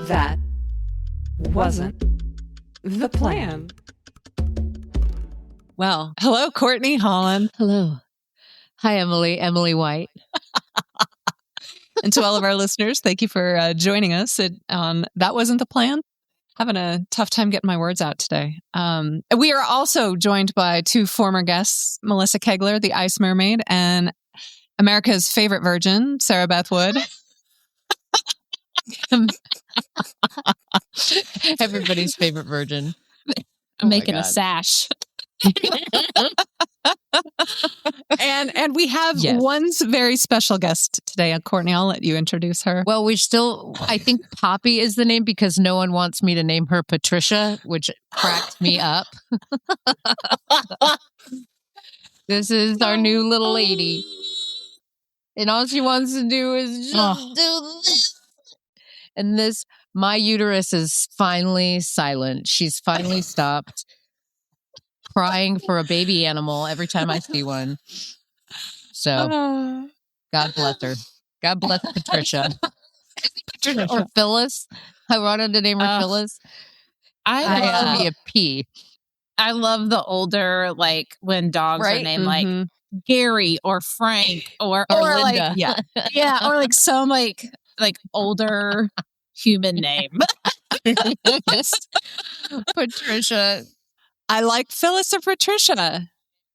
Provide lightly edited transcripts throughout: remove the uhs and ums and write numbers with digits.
That wasn't the plan. Well, hello, Courtney Holland. Hello. Hi, Emily White. And to all of our listeners, thank you for joining us on That Wasn't the Plan. Having a tough time getting my words out today. We are also joined by two former guests, Melissa Kegler, the ice mermaid, and America's favorite virgin, Sarah Beth Wood. Everybody's favorite virgin. I'm making a sash. And we have one very special guest today. Courtney, I'll let you introduce her. Well, I think Poppy is the name because no one wants me to name her Patricia, which cracked me up. This is our new little lady. And all she wants to do is just do this. And my uterus is finally silent. She's finally stopped crying for a baby animal every time I see one. So, God bless her. God bless Patricia. Patricia or Phyllis. I wanted to name her Phyllis. I love be a P. I love the older, like when dogs are named like Gary or Frank or Linda. Like, or like some like older human name. Patricia. I like Phyllis or Patricia.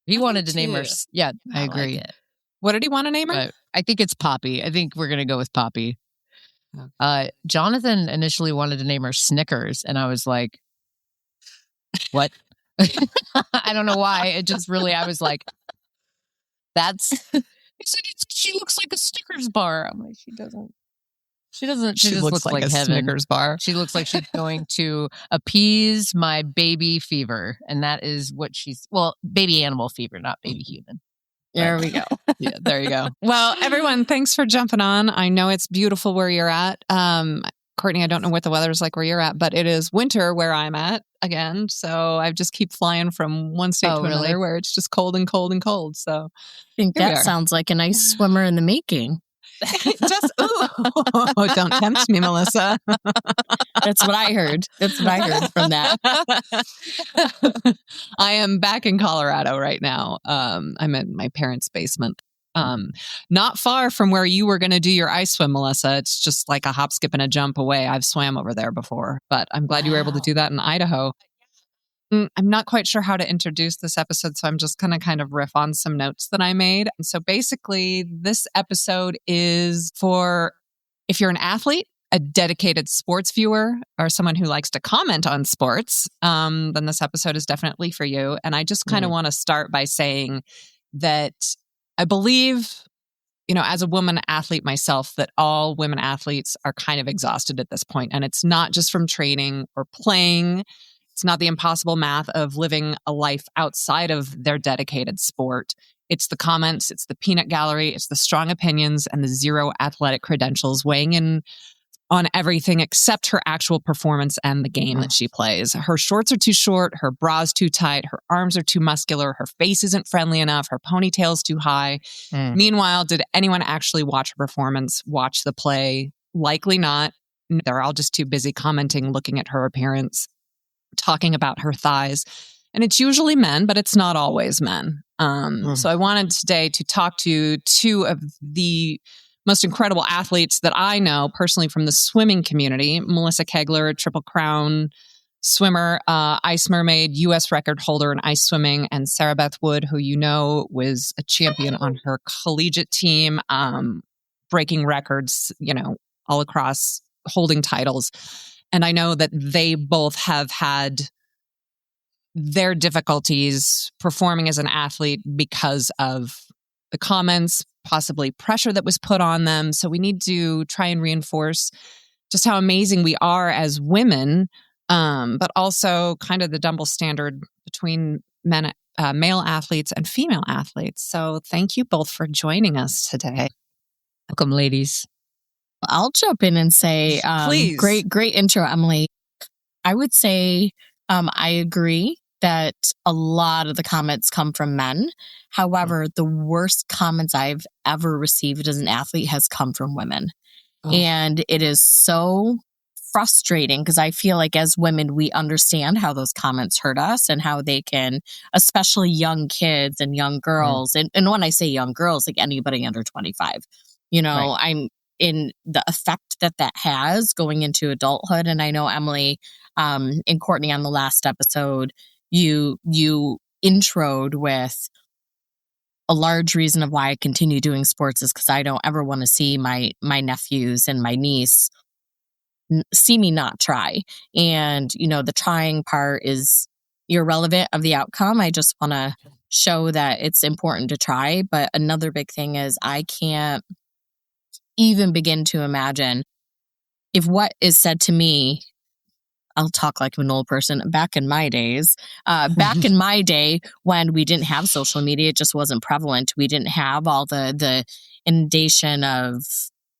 He wanted to name her. Yeah, I agree. Like what did he want to name her? I think it's Poppy. I think we're going to go with Poppy. Okay. Jonathan initially wanted to name her Snickers, and I was like, what? I don't know why. It just really, I was like, that's... He said, she looks like a Snickers bar. I'm like, she doesn't. She doesn't. She just looks like a heaven. Snickers bar. She looks like she's going to appease my baby fever. And that is what baby animal fever, not baby human. There we go. Yeah, there you go. Well, everyone, thanks for jumping on. I know it's beautiful where you're at. Courtney, I don't know what the weather's like where you're at, but it is winter where I'm at again. So I just keep flying from one state to another where it's just cold and cold and cold. So I think that sounds like a nice swimmer in the making. Don't tempt me, Melissa. That's what I heard. That's what I heard from that. I am back in Colorado right now. I'm in my parents' basement. Not far from where you were going to do your ice swim, Melissa. It's just like a hop, skip, and a jump away. I've swam over there before, but I'm glad you were able to do that in Idaho. I'm not quite sure how to introduce this episode, so I'm just going to kind of riff on some notes that I made. And so basically, this episode is for if you're an athlete, a dedicated sports viewer, or someone who likes to comment on sports, then this episode is definitely for you. And I just kind of want to start by saying that I believe, as a woman athlete myself, that all women athletes are kind of exhausted at this point. And it's not just from training or playing. It's not the impossible math of living a life outside of their dedicated sport. It's the comments, it's the peanut gallery, it's the strong opinions, and the zero athletic credentials weighing in on everything except her actual performance and the game that she plays. Her shorts are too short, her bra's too tight, her arms are too muscular, her face isn't friendly enough, her ponytail's too high. Meanwhile, did anyone actually watch her performance, watch the play? Likely not. They're all just too busy commenting, looking at her appearance, talking about her thighs. And it's usually men, but it's not always men. So I wanted today to talk to two of the most incredible athletes that I know personally from the swimming community. Melissa Kegler, Triple Crown swimmer, ice mermaid, U.S. record holder in ice swimming, and Sarah Beth Wood, who was a champion on her collegiate team, breaking records, all across, holding titles. And I know that they both have had their difficulties performing as an athlete because of the comments, possibly pressure that was put on them. So we need to try and reinforce just how amazing we are as women, but also kind of the double standard between male athletes and female athletes. So thank you both for joining us today. Welcome, ladies. I'll jump in and say, please. Great intro, Emily. I would say I agree that a lot of the comments come from men. However, the worst comments I've ever received as an athlete has come from women. And it is so frustrating because I feel like as women, we understand how those comments hurt us and how they can, especially young kids and young girls. And when I say young girls, like anybody under 25, I'm in the effect that has going into adulthood. And I know Emily and Courtney on the last episode, you introed with a large reason of why I continue doing sports is because I don't ever want to see my nephews and my niece see me not try. And, the trying part is irrelevant of the outcome. I just want to show that it's important to try. But another big thing is I can't even begin to imagine if what is said to me, I'll talk like an old person, back in my days, back in my day when we didn't have social media, it just wasn't prevalent. We didn't have all the inundation of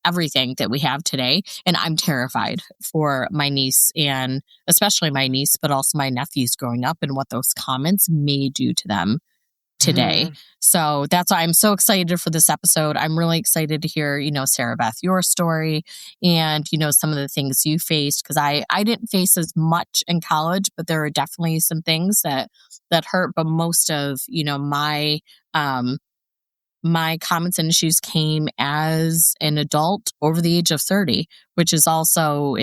everything that we have today. And I'm terrified for my niece and especially my niece, but also my nephews growing up and what those comments may do to them today. So that's why I'm so excited for this episode. I'm really excited to hear, Sarah Beth, your story and, some of the things you faced, because I didn't face as much in college, but there are definitely some things that hurt. But most of, my comments and issues came as an adult over the age of 30, which is also,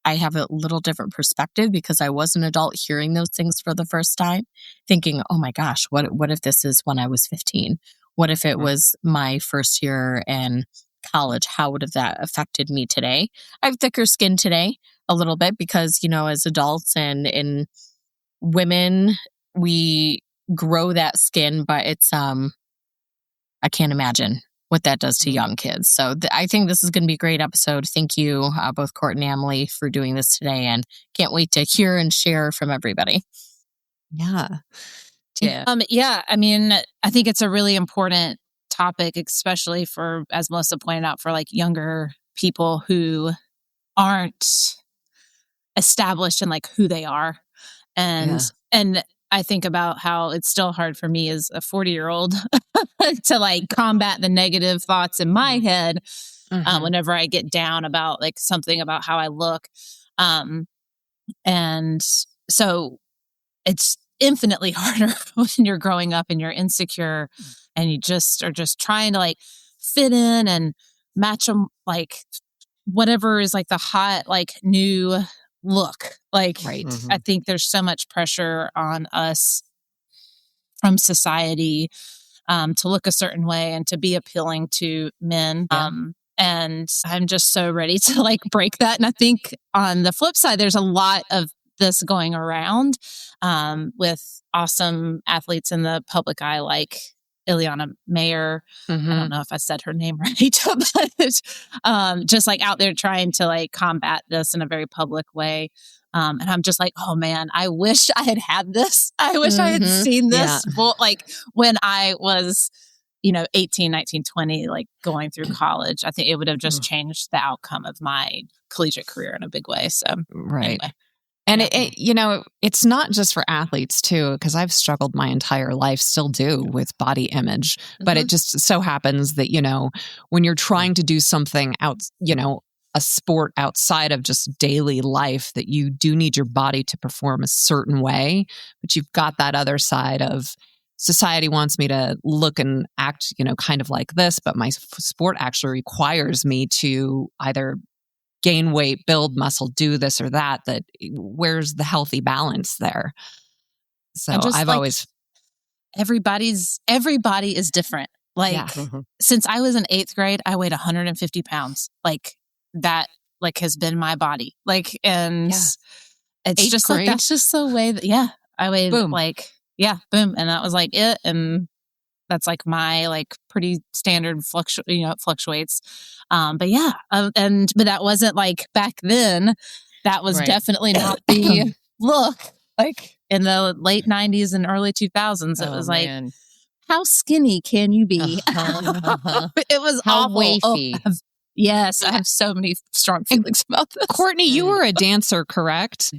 I have a little different perspective because I was an adult hearing those things for the first time, thinking, oh my gosh, what if this is when I was 15? What if it was my first year in college? How would have that affected me today? I have thicker skin today a little bit because, as adults and women, we grow that skin, but it's, I can't imagine what that does to young kids. So I think this is going to be a great episode. Thank you, both Courtney and Emily, for doing this today, and can't wait to hear and share from everybody. Yeah. I mean, I think it's a really important topic, especially for, as Melissa pointed out, for like younger people who aren't established in like who they are. And I think about how it's still hard for me as a 40-year-old to like combat the negative thoughts in my head whenever I get down about like something about how I look. And so it's infinitely harder when you're growing up and you're insecure and you just are just trying to like fit in and match them, like whatever is like the hot, like new look. Like, I think there's so much pressure on us from society to look a certain way and to be appealing to men. And I'm just so ready to like break that. And I think on the flip side, there's a lot of this going around with awesome athletes in the public eye, like Ileana Mayer. I don't know if I said her name right, but just like out there trying to like combat this in a very public way. And I'm just like, oh man, I wish I had this. I wish I had seen this. Well, like when I was, 18, 19, 20, like going through college, I think it would have just changed the outcome of my collegiate career in a big way. So anyway. And it's not just for athletes too, because I've struggled my entire life, still do, with body image. But it just so happens that, when you're trying to do something out, a sport outside of just daily life, that you do need your body to perform a certain way. But you've got that other side of society wants me to look and act, kind of like this. But my sport actually requires me to either gain weight, build muscle, do this or that, where's the healthy balance there? So I've always... Everybody is different. Like since I was in 8th grade, I weighed 150 pounds. Like that, like has been my body. Like, and it's just grade. Like, that's just the way that, I weighed boom. And that was like it. And that's like my like pretty standard it fluctuates. But that wasn't like back then. That was definitely not the look. Like in the late 90s and early 2000s, it was like, how skinny can you be? It was how awful. wafy. Yes, I have so many strong feelings about this. Courtney, you were a dancer, correct?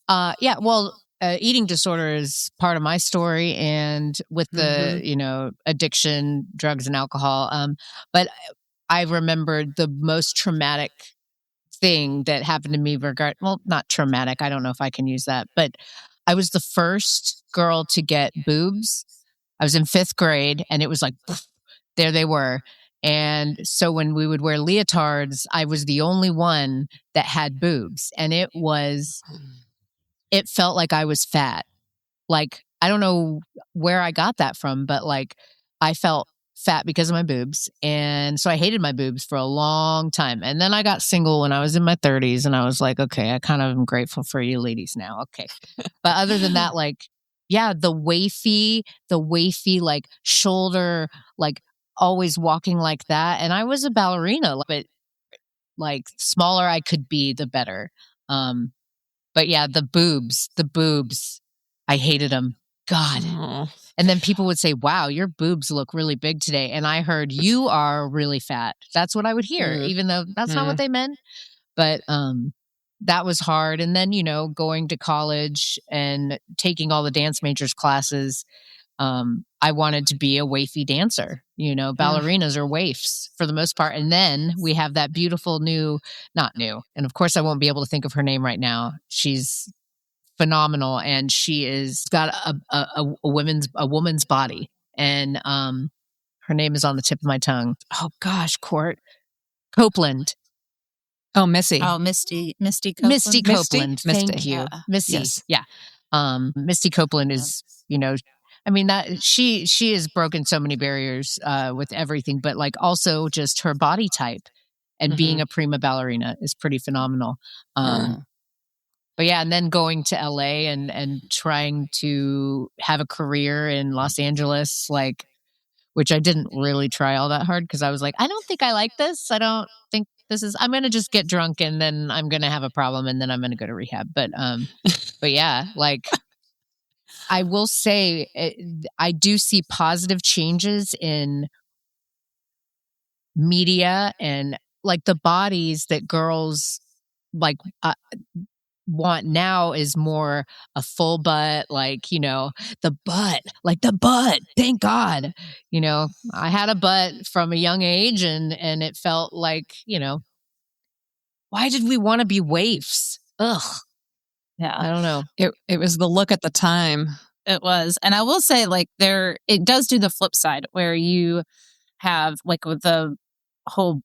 Well, eating disorder is part of my story, and with the addiction, drugs, and alcohol. But I remembered the most traumatic thing that happened to me not traumatic. I don't know if I can use that, but I was the first girl to get boobs. I was in 5th grade and it was like, poof, there they were. And so when we would wear leotards, I was the only one that had boobs. And it felt like I was fat. Like, I don't know where I got that from, but like I felt fat because of my boobs. And so I hated my boobs for a long time. And then I got single when I was in my 30s and I was like, okay, I kind of am grateful for you ladies now. Okay. But other than that, like, yeah, the wafy, like shoulder, like always walking like that. And I was a ballerina, but like smaller I could be, the better. But yeah, the boobs, I hated them. God. Oh. And then people would say, wow, your boobs look really big today. And I heard, you are really fat. That's what I would hear, even though that's not what they meant. But that was hard. And then, going to college and taking all the dance majors classes, I wanted to be a wafy dancer. Ballerinas are waifs for the most part. And then we have that beautiful not new. And of course, I won't be able to think of her name right now. She's phenomenal, and she is got a woman's body, and her name is on the tip of my tongue. Oh gosh, Copeland. Oh, Missy. Oh, Misty Copeland. Misty Copeland. Thank Misty. you, Yeah. Missy. Yes. Yeah, Misty Copeland is I mean, that she has broken so many barriers with everything, but like also just her body type and being a prima ballerina is pretty phenomenal. But yeah, and then going to LA and trying to have a career in Los Angeles, like, which I didn't really try all that hard because I was like, I don't think I like this. I don't think this is, I'm going to just get drunk and then I'm going to have a problem and then I'm going to go to rehab. But yeah, like, I will say I do see positive changes in media and like the bodies that girls like want now is more a full butt, like, the butt, thank God. I had a butt from a young age and it felt like, why did we want to be waifs? Ugh. Yeah. I don't know. It was the look at the time. It was. And I will say, like, it does do the flip side where you have, like, with the whole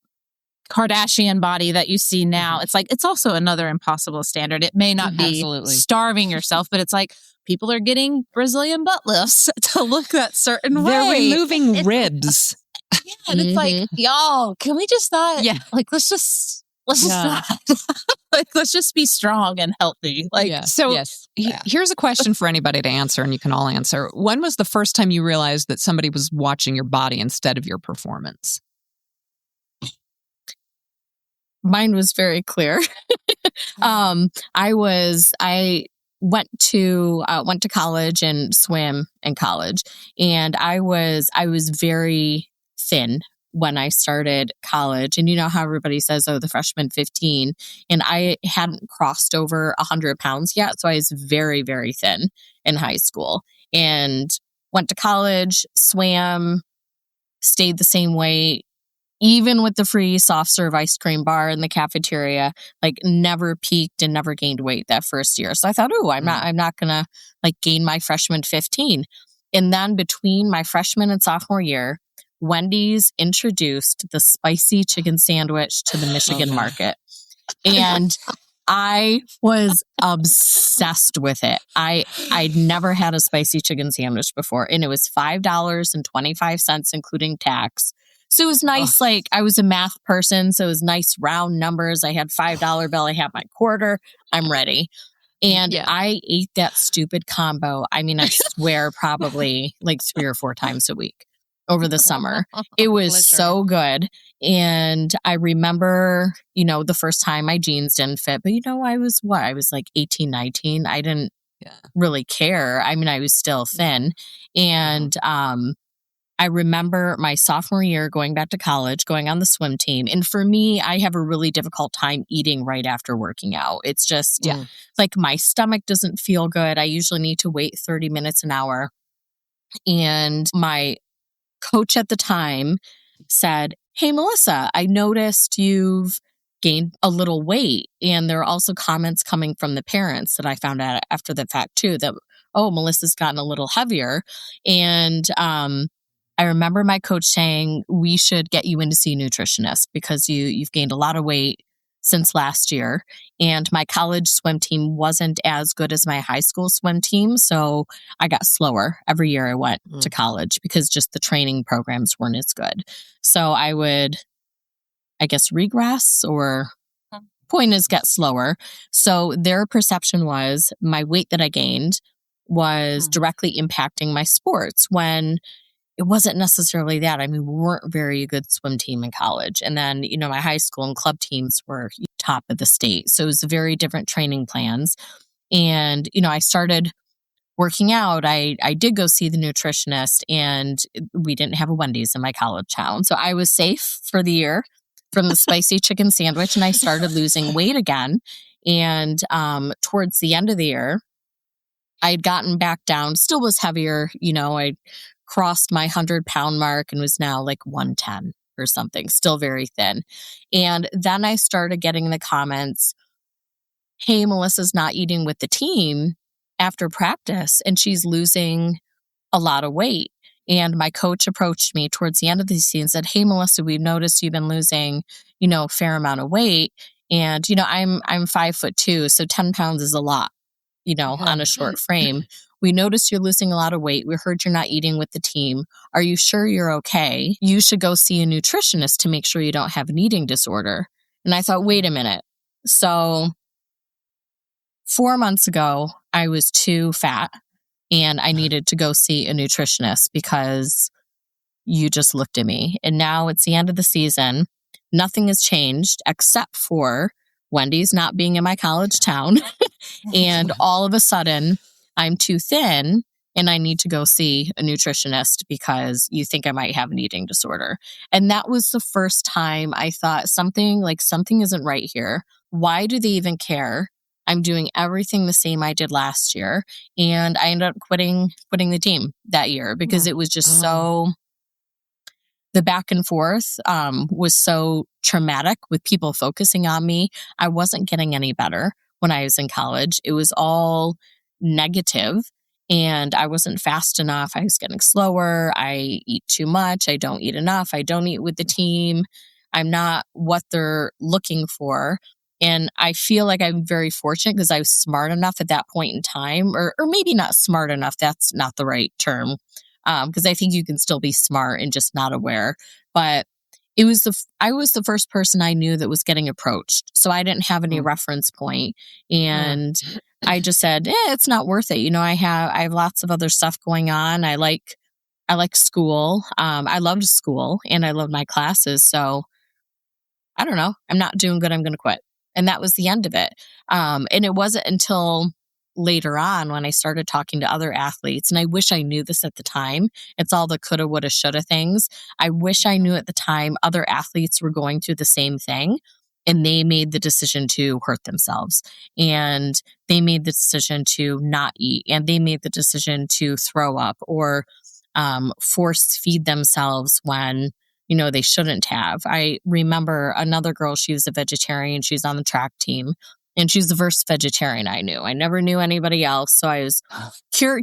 Kardashian body that you see now, it's like, it's also another impossible standard. It may not be starving yourself, but it's like people are getting Brazilian butt lifts to look that certain way. They're removing ribs. Yeah, and it's like, y'all, can we just not? Yeah. Like, let's just not. Like, let's just be strong and healthy. Like, So yes. Here's a question for anybody to answer, and you can all answer. When was the first time you realized that somebody was watching your body instead of your performance? Mine was very clear. I went to college and swam in college, and I was very thin when I started college. And you know how everybody says, oh, the freshman 15, and I hadn't crossed over 100 pounds yet. So I was very, very thin in high school and went to college, swam, stayed the same weight. Even with the free soft serve ice cream bar in the cafeteria, like never peaked and never gained weight that first year. So I thought, oh, I'm not gonna like gain my freshman 15. And then between my freshman and sophomore year, Wendy's introduced the spicy chicken sandwich to the Michigan market. And I was obsessed with it. I'd never had a spicy chicken sandwich before, and it was $5.25, including tax. So it was nice. Like, I was a math person, so it was nice round numbers. I had $5 bill. I had my quarter. I'm ready. And I ate that stupid combo. I mean, I swear probably like 3 or 4 times a week over the summer. It was so good. And I remember, the first time my jeans didn't fit, but I was like 18, 19. I didn't really care. I mean, I was still thin. And, I remember my sophomore year going back to college, going on the swim team. And for me, I have a really difficult time eating right after working out. It's just like my stomach doesn't feel good. I usually need to wait 30 minutes an hour. And my coach at the time said, hey, Melissa, I noticed you've gained a little weight. And there are also comments coming from the parents that I found out after the fact too, that, oh, Melissa's gotten a little heavier. And I remember my coach saying, we should get you in to see a nutritionist because you've gained a lot of weight since last year. And my college swim team wasn't as good as my high school swim team. So I got slower every year I went to college because just the training programs weren't as good. So I would, I guess, regress, or point is get slower. So their perception was my weight that I gained was directly impacting my sports, when it wasn't necessarily that. I mean, we weren't very good swim team in college. And then, my high school and club teams were top of the state. So it was very different training plans. And, I started working out. I did go see the nutritionist, and we didn't have a Wendy's in my college town. So I was safe for the year from the spicy chicken sandwich, and I started losing weight again. And towards the end of the year, I'd gotten back down, still was heavier. I crossed my 100-pound mark and was now like 110 or something, still very thin. And then I started getting the comments, hey, Melissa's not eating with the team after practice and she's losing a lot of weight. And my coach approached me towards the end of the season and said, hey, Melissa, we've noticed you've been losing, a fair amount of weight. And, I'm 5'2", so 10 pounds is a lot, on a short frame. We noticed you're losing a lot of weight. We heard you're not eating with the team. Are you sure you're okay? You should go see a nutritionist to make sure you don't have an eating disorder. And I thought, wait a minute. So 4 months ago, I was too fat and I needed to go see a nutritionist because you just looked at me. And now it's the end of the season. Nothing has changed except for Wendy's not being in my college town. And all of a sudden, I'm too thin and I need to go see a nutritionist because you think I might have an eating disorder. And that was the first time I thought something isn't right here. Why do they even care? I'm doing everything the same I did last year. And I ended up quitting the team that year because it was just so, the back and forth was so traumatic with people focusing on me. I wasn't getting any better when I was in college. It was all negative, and I wasn't fast enough. I was getting slower. I eat too much. I don't eat enough. I don't eat with the team. I'm not what they're looking for. And I feel like I'm very fortunate because I was smart enough at that point in time, or maybe not smart enough. That's not the right term. Because I think you can still be smart and just not aware. But I was the first person I knew that was getting approached. So I didn't have any reference point. And I just said, it's not worth it. I have lots of other stuff going on. I like school. I loved school and I loved my classes. So I don't know. I'm not doing good. I'm going to quit. And that was the end of it. And it wasn't until later on when I started talking to other athletes, and I wish I knew this at the time. It's all the coulda, woulda, shoulda things. I wish I knew at the time other athletes were going through the same thing, and they made the decision to hurt themselves, and they made the decision to not eat, and they made the decision to throw up or force feed themselves when they shouldn't have. I remember another girl, she was a vegetarian, she's on the track team. And she's the first vegetarian I knew. I never knew anybody else. So I was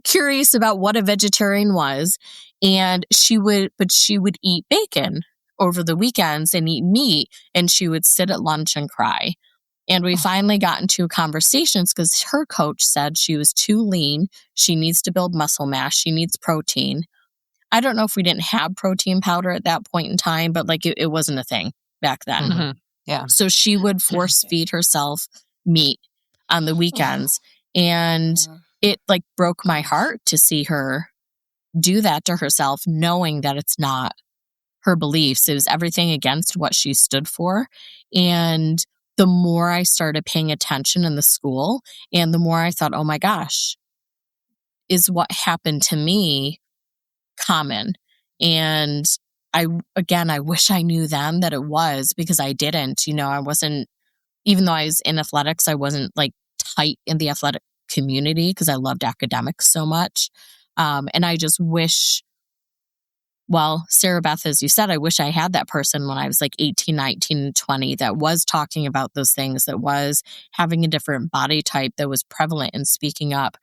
curious about what a vegetarian was. And she would eat bacon over the weekends and eat meat. And she would sit at lunch and cry. And we finally got into conversations because her coach said she was too lean. She needs to build muscle mass. She needs protein. I don't know if we didn't have protein powder at that point in time, but it wasn't a thing back then. Mm-hmm. Yeah. So she would force feed herself meat on the weekends. And it broke my heart to see her do that to herself, knowing that it's not her beliefs. It was everything against what she stood for. And the more I started paying attention in the school, and the more I thought, oh my gosh, is what happened to me common? And I wish I knew then that it was, because I didn't. I wasn't, even though I was in athletics, I wasn't tight in the athletic community because I loved academics so much. And I just wish well, Sarah Beth, as you said, I wish I had that person when I was like 18, 19, and 20 that was talking about those things, that was having a different body type, that was prevalent in speaking up.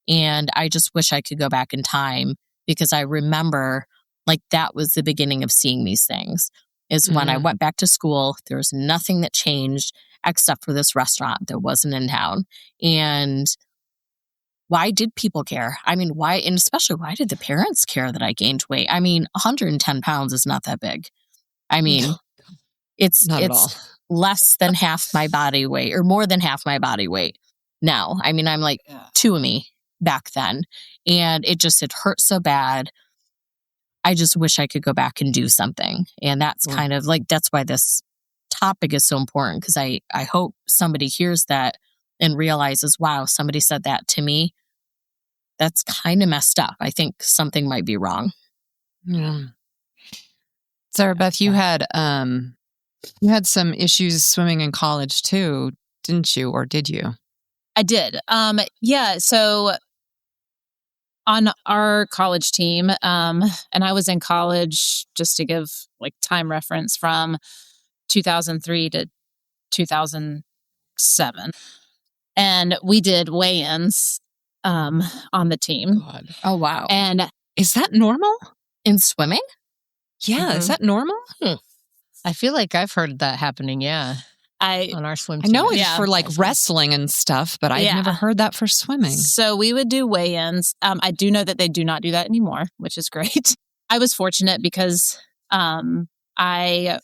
And I just wish I could go back in time, because I remember like that was the beginning of seeing these things, is when I went back to school. There was nothing that changed except for this restaurant that wasn't in town. And why did people care? I mean, why, and especially why did the parents care that I gained weight? I mean, 110 pounds is not that big. I mean, it's Not at all. less than half my body weight, or more than half my body weight now. I mean, I'm like 2 of me back then, and it hurt so bad. I just wish I could go back and do something. And that's kind of like, that's why this topic is so important, because I hope somebody hears that and realizes, wow, somebody said that to me. That's kind of messed up. I think something might be wrong. Yeah. Sarah Beth, you had some issues swimming in college too, didn't you? Or did you? I did. Yeah. So on our college team, and I was in college, just to give like time reference, from 2003 to 2007. And we did weigh-ins on the team. God. Oh, wow. And Is that normal? In swimming? Yeah. Is that normal? I feel like I've heard that happening. Yeah. On our swim I team. know it's Yeah. for like wrestling and stuff, but I've Yeah. never heard that for swimming. So we would do weigh-ins. I do know that they do not do that anymore, which is great. I was fortunate because I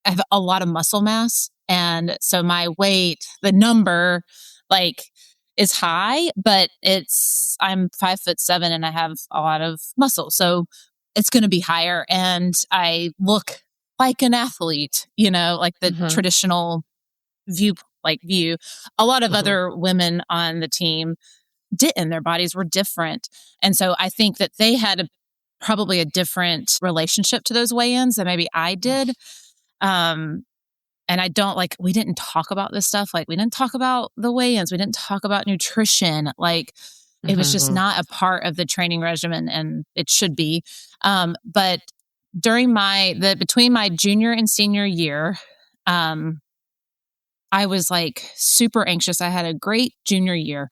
have a lot of muscle mass. And so my weight, the number, like, is high, but I'm 5'7" and I have a lot of muscle. So it's going to be higher. And I look like an athlete, like the traditional view. A lot of other women on the team didn't. Their bodies were different. And so I think that they had probably a different relationship to those weigh-ins than maybe I did. And I don't we didn't talk about this stuff. Like, we didn't talk about the weigh-ins. We didn't talk about nutrition. Like, it was just not a part of the training regimen, and it should be. But during between my junior and senior year, I was like super anxious. I had a great junior year.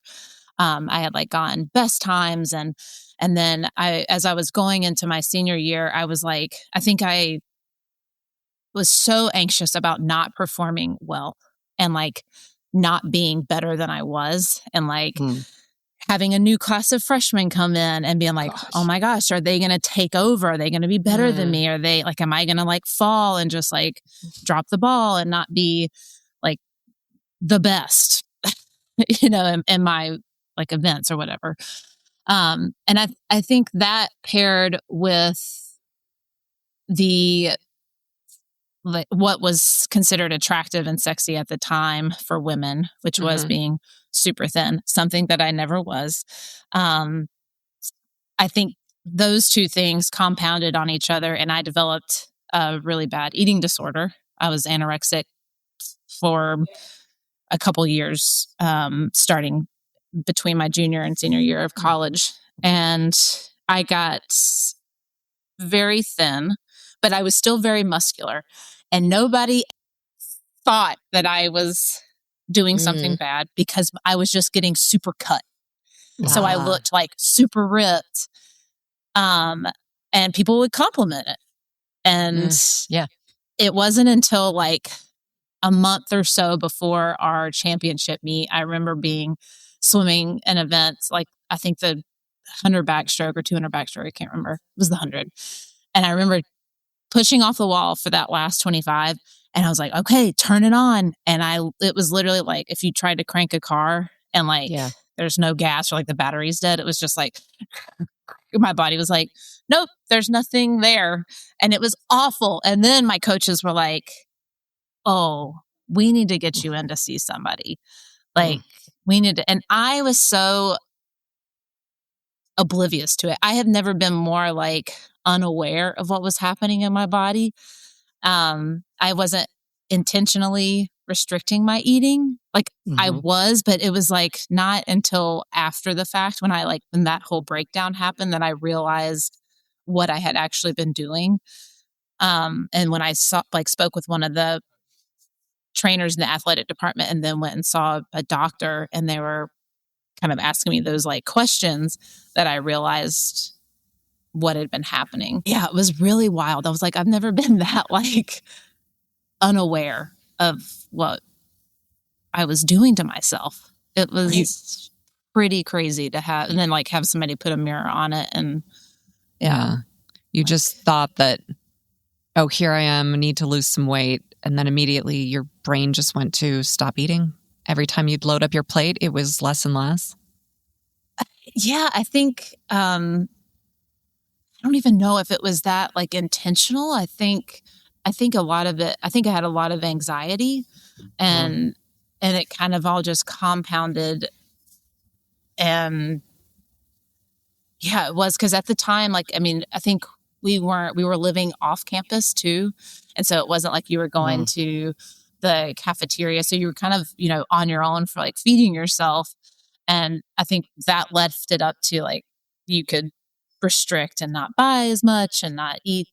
I had gone best times, and then as I was going into my senior year, I was like, I think I was so anxious about not performing well, and not being better than I was, and having a new class of freshmen come in and being like, oh my gosh, are they going to take over? Are they going to be better than me? Are they am I going to fall and just drop the ball and not be the best, in my events or whatever. And I think that paired with the what was considered attractive and sexy at the time for women, which was being super thin, something that I never was. I think those two things compounded on each other, and I developed a really bad eating disorder. I was anorexic for a couple years, starting between my junior and senior year of college. And I got very thin, but I was still very muscular. And nobody thought that I was doing something bad, because I was just getting super cut. So I looked super ripped. And people would compliment it. And it wasn't until a month or so before our championship meet, I remember swimming an event, I think the 100 backstroke or 200 backstroke, I can't remember. It was the 100. And I remember pushing off the wall for that last 25. And I was like, okay, turn it on. And it was literally if you tried to crank a car and there's no gas, or the battery's dead. It was just my body was like, nope, there's nothing there. And it was awful. And then my coaches were like, oh, we need to get you in to see somebody. We need to. And I was so oblivious to it. I have never been more unaware of what was happening in my body. I wasn't intentionally restricting my eating. I was, but it was not until after the fact, when when that whole breakdown happened, that I realized what I had actually been doing. And when I spoke with one of the trainers in the athletic department and then went and saw a doctor, and they were kind of asking me those like questions, that I realized what had been happening. Yeah, it was really wild. I was like, I've never been that like unaware of what I was doing to myself. It was pretty crazy to have, and then like have somebody put a mirror on it. And Yeah. You just thought that, oh, here I am, I need to lose some weight. And then immediately your brain just went to stop eating. Every time you'd load up your plate, it was less and less. Yeah, I think, I don't even know if it was that like intentional. I think a lot of it, I think I had a lot of anxiety, and it kind of all just compounded. And yeah, it was, because at the time, like, I mean, I think we were living off campus too. And so it wasn't like you were going to the cafeteria. So you were kind of, on your own for like feeding yourself. And I think that left it up to like, you could restrict and not buy as much and not eat,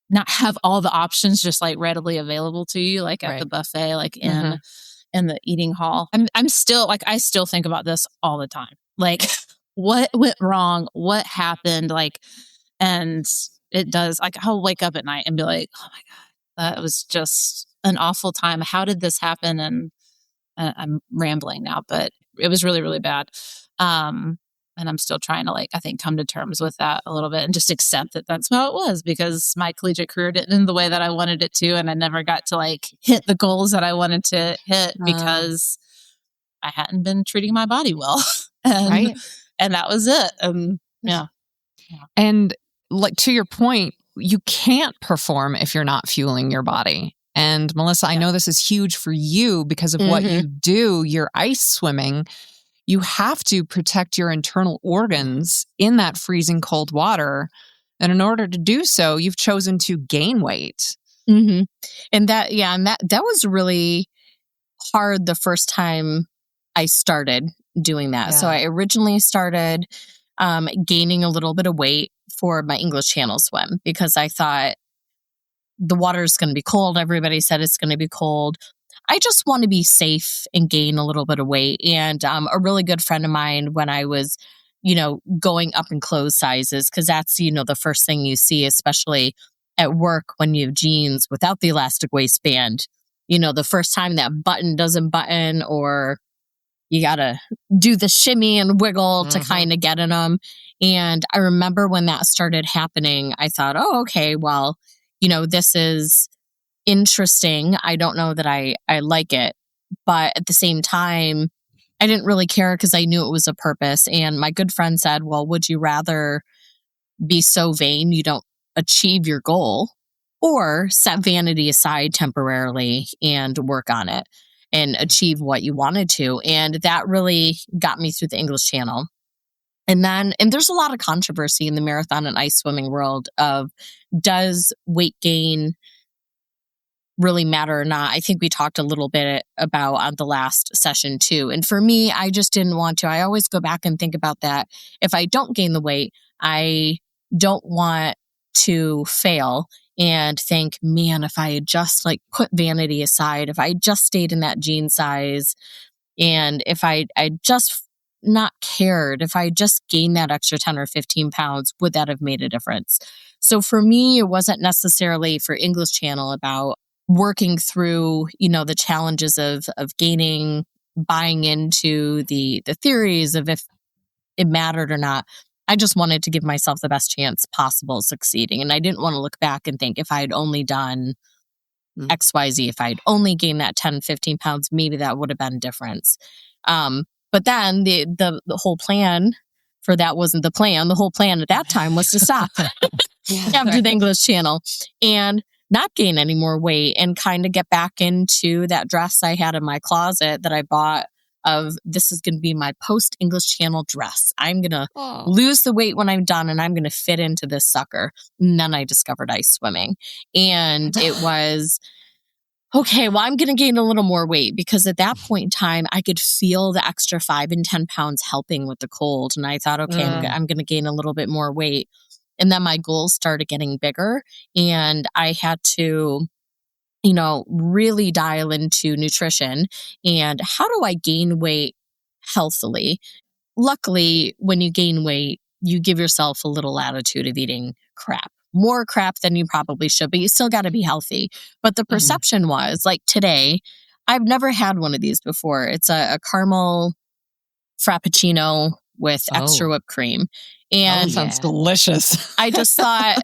not have all the options just like readily available to you, like at the buffet, like in the eating hall. I'm still like, I still think about this all the time. Like, what went wrong? What happened? Like, and it does, like, I'll wake up at night and be like, oh my God, that was just an awful time. How did this happen? And I'm rambling now, but it was really, really bad. And I'm still trying to, like, I think, come to terms with that a little bit and just accept that that's how it was, because my collegiate career didn't end the way that I wanted it to. And I never got to like hit the goals that I wanted to hit because I hadn't been treating my body well. And that was it. Yeah. And like, to your point, you can't perform if you're not fueling your body. And Melissa, I know this is huge for you because of what you do. You're ice swimming. You have to protect your internal organs in that freezing cold water. And in order to do so, you've chosen to gain weight. And that was really hard the first time I started doing that. So I originally started gaining a little bit of weight for my English Channel swim, because I thought the water is going to be cold. Everybody said it's going to be cold. I just want to be safe and gain a little bit of weight. And a really good friend of mine, when I was, going up in clothes sizes, because that's, the first thing you see, especially at work when you have jeans without the elastic waistband, the first time that button doesn't button, or you got to do the shimmy and wiggle to kind of get in them. And I remember when that started happening, I thought, oh, okay, well, this is interesting. I don't know that I like it. But at the same time, I didn't really care because I knew it was a purpose. And my good friend said, well, would you rather be so vain you don't achieve your goal, or set vanity aside temporarily and work on it and achieve what you wanted to? And that really got me through the English Channel. And there's a lot of controversy in the marathon and ice swimming world of, does weight gain really matter or not? I think we talked a little bit about on the last session too. And for me, I just didn't want to. I always go back and think about that. If I don't gain the weight, I don't want to fail and think, man, if I had just like put vanity aside, if I just stayed in that jean size, and if I just not cared, if I just gained that extra 10 or 15 pounds, would that have made a difference? So for me, it wasn't necessarily for English Channel about working through, the challenges of gaining, buying into the theories of if it mattered or not. I just wanted to give myself the best chance possible of succeeding. And I didn't want to look back and think, if I had only done XYZ, if I'd only gained that 10, 15 pounds, maybe that would have been difference. But then the whole plan for that wasn't the plan. The whole plan at that time was to stop after the English Channel and not gain any more weight, and kind of get back into that dress I had in my closet that I bought, of, this is going to be my post English Channel dress. I'm going to lose the weight when I'm done, and I'm going to fit into this sucker. And then I discovered ice swimming, and it was, okay, well, I'm going to gain a little more weight, because at that point in time, I could feel the extra 5 and 10 pounds helping with the cold. And I thought, okay, I'm going to gain a little bit more weight. And then my goals started getting bigger, and I had to, really dial into nutrition and how do I gain weight healthily. Luckily, when you gain weight, you give yourself a little latitude of eating crap. More crap than you probably should, but you still got to be healthy. But the perception was like today, I've never had one of these before. It's a caramel frappuccino with extra whipped cream. And sounds delicious. I just thought,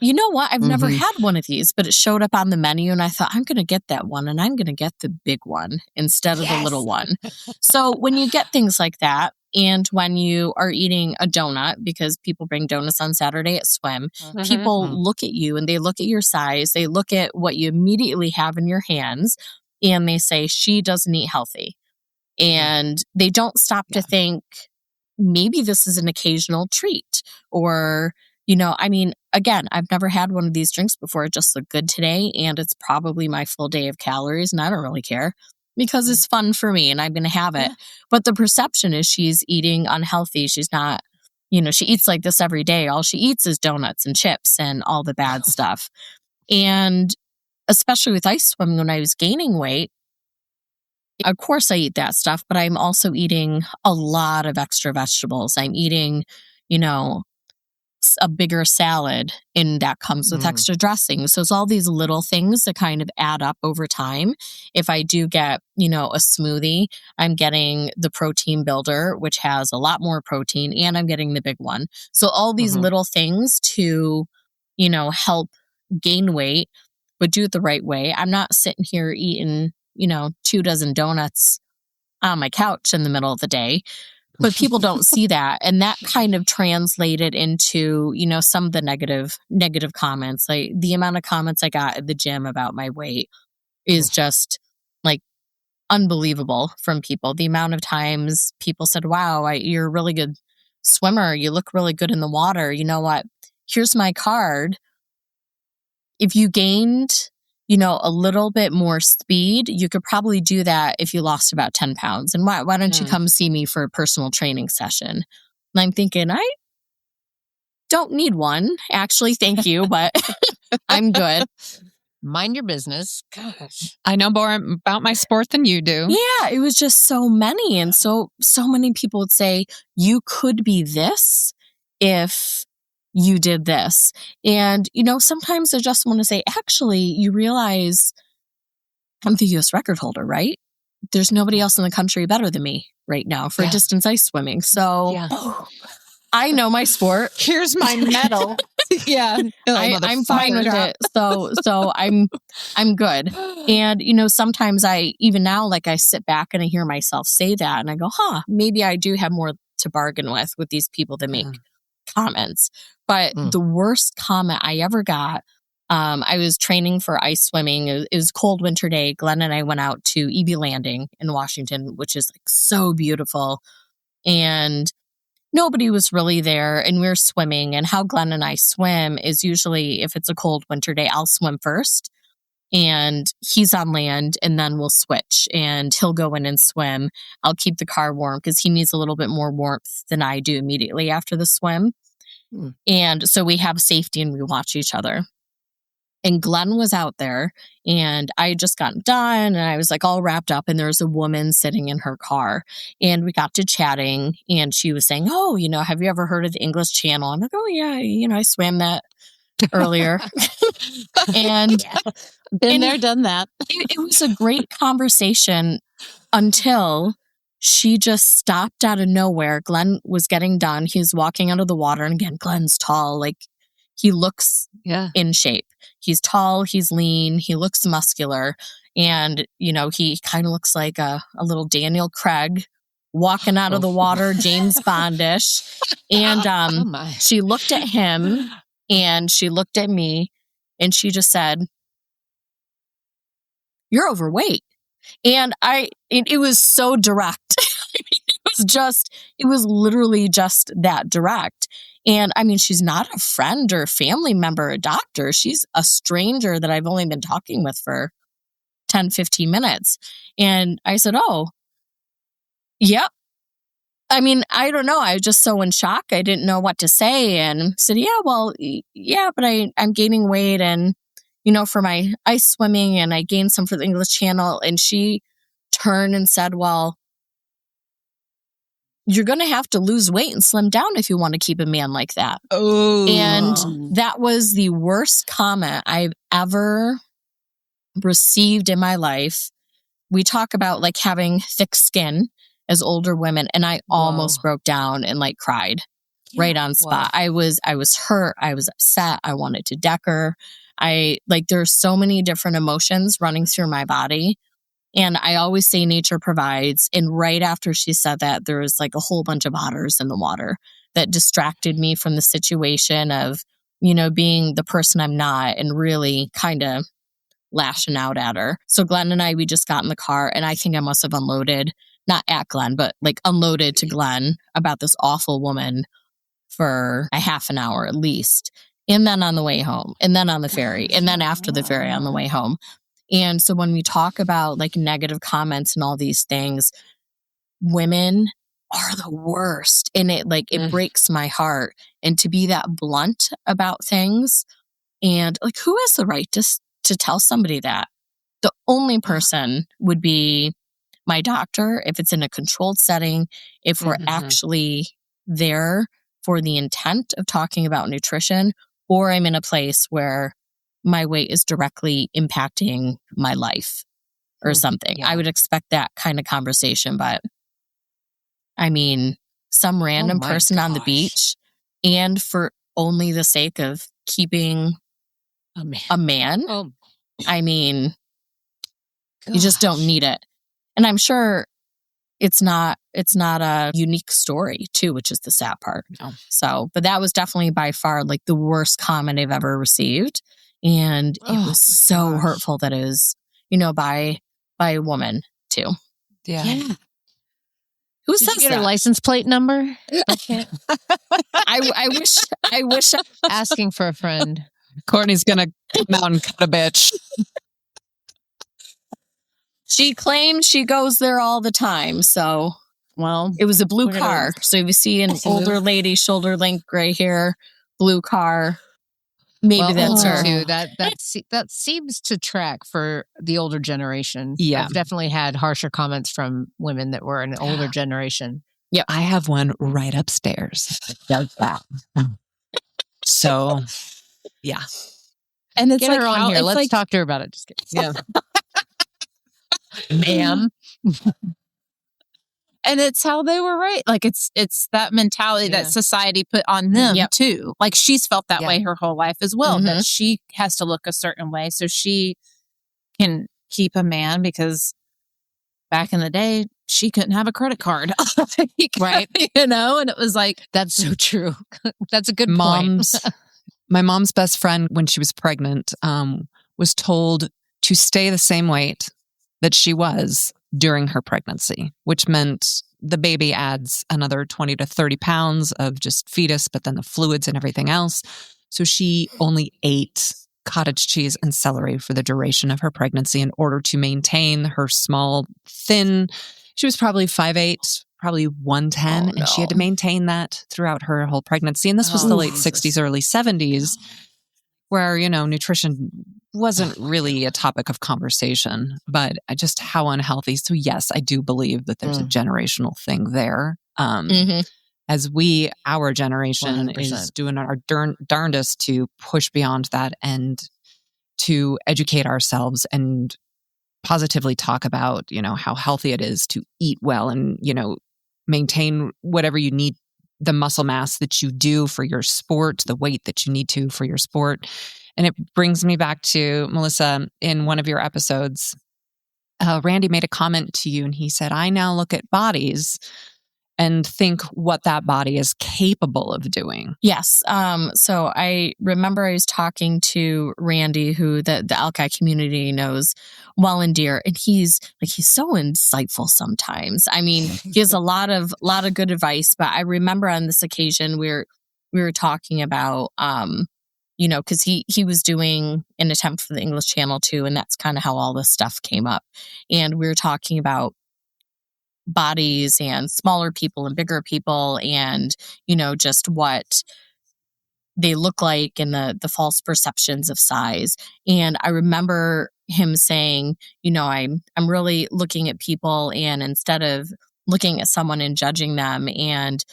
you know what? I've never had one of these, but it showed up on the menu and I thought, I'm going to get that one and I'm going to get the big one instead of the little one. So when you get things like that, and when you are eating a donut, because people bring donuts on Saturday at swim, people look at you and they look at your size, they look at what you immediately have in your hands, and they say, she doesn't eat healthy. And they don't stop to think, maybe this is an occasional treat. Or, again, I've never had one of these drinks before. It just looked good today, and it's probably my full day of calories, and I don't really care because it's fun for me and I'm going to have it. But the perception is she's eating unhealthy. She's not, she eats like this every day. All she eats is donuts and chips and all the bad stuff. And especially with ice swimming, when I was gaining weight, of course I eat that stuff, but I'm also eating a lot of extra vegetables. I'm eating, a bigger salad, and that comes with extra dressing. So it's all these little things that kind of add up over time. If I do get, a smoothie, I'm getting the protein builder, which has a lot more protein, and I'm getting the big one. So all these little things to, help gain weight, but do it the right way. I'm not sitting here eating 24 donuts on my couch in the middle of the day, but people don't see that. And that kind of translated into, some of the negative comments. Like the amount of comments I got at the gym about my weight is just like unbelievable from people. The amount of times people said, wow, you're a really good swimmer. You look really good in the water. You know what? Here's my card. If you gained a little bit more speed, you could probably do that if you lost about 10 pounds. And why don't you come see me for a personal training session? And I'm thinking, I don't need one, actually. Thank you, but I'm good. Mind your business. Gosh. I know more about my sport than you do. Yeah, it was just so many. And so many people would say, you could be this if you did this. And, sometimes I just want to say, actually, you realize I'm the U.S. record holder, right? There's nobody else in the country better than me right now for distance ice swimming. So I know my sport. Here's my medal. I'm fine with it. So I'm good. And, sometimes even now, like I sit back and I hear myself say that and I go, maybe I do have more to bargain with these people that make comments. But the worst comment I ever got, I was training for ice swimming. It was a cold winter day. Glenn and I went out to EB Landing in Washington, which is like so beautiful. And nobody was really there, and we were swimming. And how Glenn and I swim is usually, if it's a cold winter day, I'll swim first and he's on land, and then we'll switch and he'll go in and swim. I'll keep the car warm because he needs a little bit more warmth than I do immediately after the swim. And so we have safety and we watch each other. And Glenn was out there, and I had just gotten done, and I was like all wrapped up, and there was a woman sitting in her car, and we got to chatting, and she was saying, oh, have you ever heard of the English Channel? I'm like, oh yeah, I swam that earlier. And been there, done that. It was a great conversation until she just stopped out of nowhere. Glenn was getting done. He was walking out of the water. And again, Glenn's tall. Like, he looks in shape. He's tall. He's lean. He looks muscular. And, he kind of looks like a little Daniel Craig walking out of the water, James Bondish. And she looked at him and she looked at me and she just said, you're overweight. And it was so direct. It was literally just that direct. And she's not a friend or family member, a doctor. She's a stranger that I've only been talking with for 10, 15 minutes. And I said, oh, yep, I mean, I don't know. I was just so in shock. I didn't know what to say, and said, yeah, but I'm gaining weight, and for my ice swimming, and I gained some for the English Channel. And she turned and said, well, you're going to have to lose weight and slim down if you want to keep a man like that. Oh. And that was the worst comment I've ever received in my life. We talk about like having thick skin as older women, and I almost broke down and like cried right on spot. I was hurt. I was upset. I wanted to deck her. There's so many different emotions running through my body. And I always say nature provides. And right after she said that, there was like a whole bunch of otters in the water that distracted me from the situation of, being the person I'm not and really kind of lashing out at her. So Glenn and we just got in the car, and I think I must have unloaded, not at Glenn, but like unloaded to Glenn about this awful woman for a half an hour at least. And then on the way home, and then on the ferry, and then after the ferry on the way home. And so when we talk about like negative comments and all these things, women are the worst. And it breaks my heart. And to be that blunt about things, and like, who has the right to tell somebody that? The only person would be my doctor, if it's in a controlled setting, if we're actually there for the intent of talking about nutrition, or I'm in a place where my weight is directly impacting my life or something. Yeah. I would expect that kind of conversation, but I mean, some random person on the beach, and for only the sake of keeping a man. I mean, you just don't need it. And I'm sure it's not a unique story too, which is the sad part. No. So, but that was definitely by far like the worst comment I've ever received. And it was so hurtful that it was, by a woman too. Yeah. Who says that? Get her license plate number? I wish. Asking for a friend. Courtney's gonna come out and cut a bitch. She claims she goes there all the time. So, well, it was a blue car. So if you see an older lady, shoulder length, gray hair, blue car. Maybe that's her. Too. That seems to track for the older generation. Yeah. I've definitely had harsher comments from women that were an older generation. Yeah. I have one right upstairs that does that. So, yeah. And it's get her on here. Let's talk to her about it. Just kidding. Yeah. Ma'am. And it's how they were raised. Like it's that mentality that society put on them too. Like she's felt that way her whole life as well. That she has to look a certain way so she can keep a man, because back in the day she couldn't have a credit card, right? And it was like, that's so true. That's a good point. My mom's best friend, when she was pregnant, was told to stay the same weight that she was during her pregnancy, which meant the baby adds another 20 to 30 pounds of just fetus, but then the fluids and everything else. So she only ate cottage cheese and celery for the duration of her pregnancy in order to maintain her small, thin, she was probably 5'8", probably 110, and she had to maintain that throughout her whole pregnancy. And this was the late 60s, early 70s, where, nutrition wasn't really a topic of conversation, but just how unhealthy. So yes, I do believe that there's a generational thing there. As our generation 100%. Is doing our darndest to push beyond that and to educate ourselves and positively talk about, how healthy it is to eat well and, maintain whatever you need, the muscle mass that you do for your sport, the weight that you need to for your sport. And it brings me back to, Melissa, in one of your episodes, Randy made a comment to you and he said, I now look at bodies and think what that body is capable of doing. Yes. So I remember I was talking to Randy, who the Alki community knows well and dear, and he's so insightful sometimes. I mean, he has a lot of good advice, but I remember on this occasion we were talking about, because he was doing an attempt for the English Channel too, and that's kind of how all this stuff came up. And we were talking about bodies and smaller people and bigger people and, just what they look like and the false perceptions of size. And I remember him saying, I'm really looking at people, and instead of looking at someone and judging them and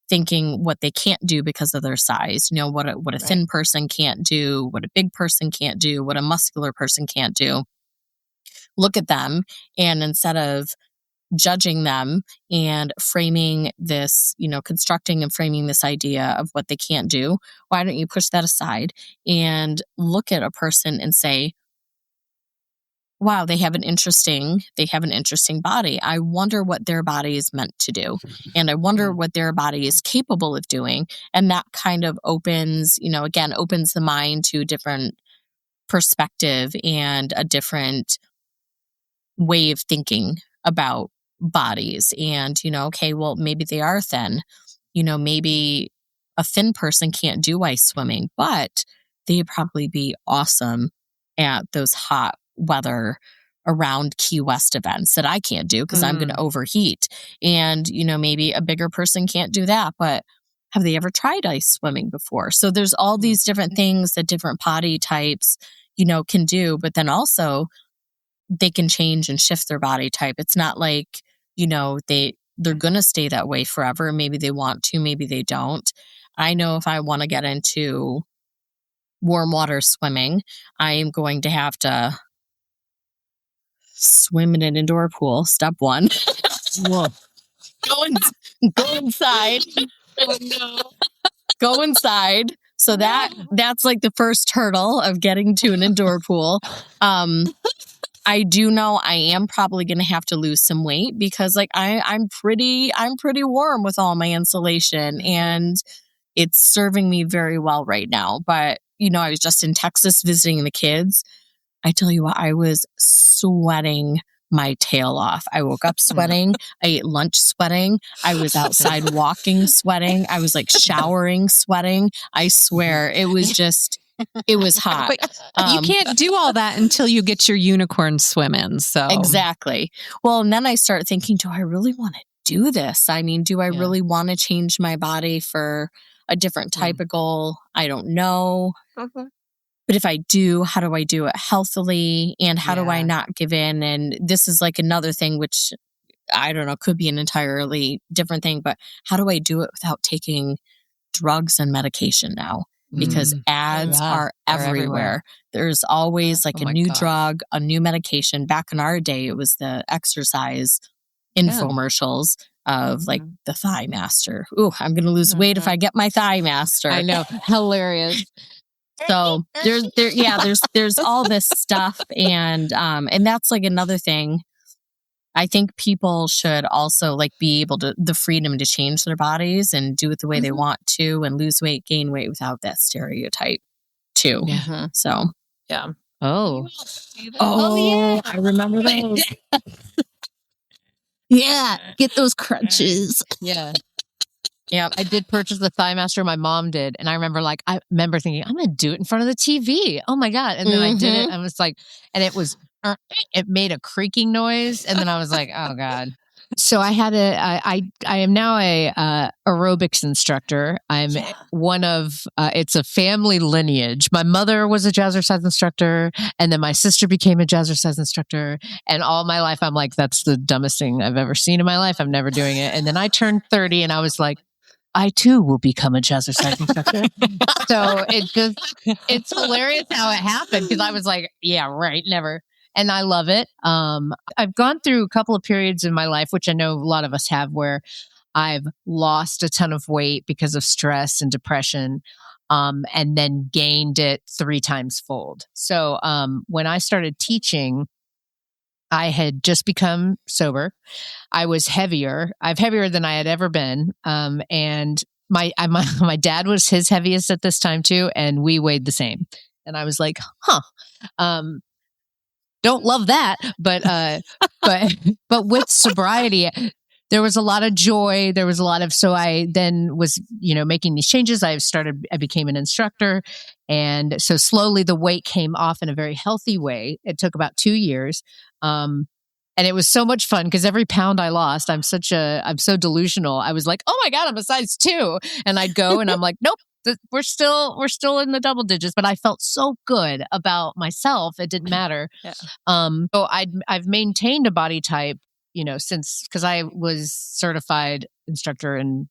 thinking what they can't do because of their size, what a thin person can't do, what a big person can't do, what a muscular person can't do. Look at them, and instead of judging them and framing this, constructing and framing this idea of what they can't do, why don't you push that aside and look at a person and say, wow, they have an interesting body. I wonder what their body is meant to do. And I wonder what their body is capable of doing. And that kind of opens the mind to a different perspective and a different way of thinking about bodies. And, okay, well, maybe they are thin. Maybe a thin person can't do ice swimming, but they'd probably be awesome at those hot weather around Key West events that I can't do because I'm going to overheat. And, maybe a bigger person can't do that, but have they ever tried ice swimming before? So there's all these different things that different body types, can do, but then also they can change and shift their body type. It's not like, they're going to stay that way forever. Maybe they want to, maybe they don't. I know if I want to get into warm water swimming, I am going to have to swim in an indoor pool. Step one. Whoa. Go inside. Oh, no. Go inside. So that's like the first hurdle of getting to an indoor pool. I do know I am probably going to have to lose some weight because I'm pretty warm with all my insulation, and it's serving me very well right now. But, I was just in Texas visiting the kids. I tell you what, I was sweating my tail off. I woke up sweating. I ate lunch sweating. I was outside walking sweating. I was showering sweating. I swear it was hot. But you can't do all that until you get your unicorn swim in. So exactly. Well, and then I start thinking, do I really want to do this? I mean, do I really want to change my body for a different type of goal? I don't know. But if I do, how do I do it healthily? And how do I not give in? And this is another thing, which I don't know, could be an entirely different thing, but how do I do it without taking drugs and medication now? Because ads are everywhere. There's always a new drug, a new medication. Back in our day, it was the exercise infomercials of the Thigh Master. Ooh, I'm going to lose weight if I get my Thigh Master. I know. Hilarious. So there's all this stuff. And that's another thing. I think people should also be able to, the freedom to change their bodies and do it the way they want to and lose weight, gain weight without that stereotype too. Yeah. So, Yeah. Oh, yeah. I remember those. Yeah. Get those crunches. Yeah. Yeah. I did purchase the Thigh Master. My mom did. And I remember thinking, I'm going to do it in front of the TV. Oh my God. And then I did it. I was it made a creaking noise. And then I was like, oh God. So I am now a aerobics instructor. I'm one of, it's a family lineage. My mother was a jazzercise instructor, and then my sister became a jazzercise instructor. And all my life, I'm like, that's the dumbest thing I've ever seen in my life. I'm never doing it. And then I turned 30 and I was like, I too will become a jazzercise instructor. So it's hilarious how it happened because I was like, yeah, right, never. And I love it. I've gone through a couple of periods in my life, which I know a lot of us have, where I've lost a ton of weight because of stress and depression, and then gained it 3 times fold. So when I started teaching, I had just become sober. I was heavier. I'm heavier than I had ever been. And my dad was his heaviest at this time too, and we weighed the same. And I was like, don't love that, but with sobriety, there was a lot of joy. There was a lot of, so I then was, making these changes. I became an instructor. And so slowly the weight came off in a very healthy way. It took about 2 years. And And it was so much fun because every pound I lost, I'm so delusional. I was like, oh my God, I'm a size 2. And I'd go and I'm like, nope, we're still in the double digits. But I felt so good about myself. It didn't matter. Yeah. So I've maintained a body type, since, because I was certified instructor in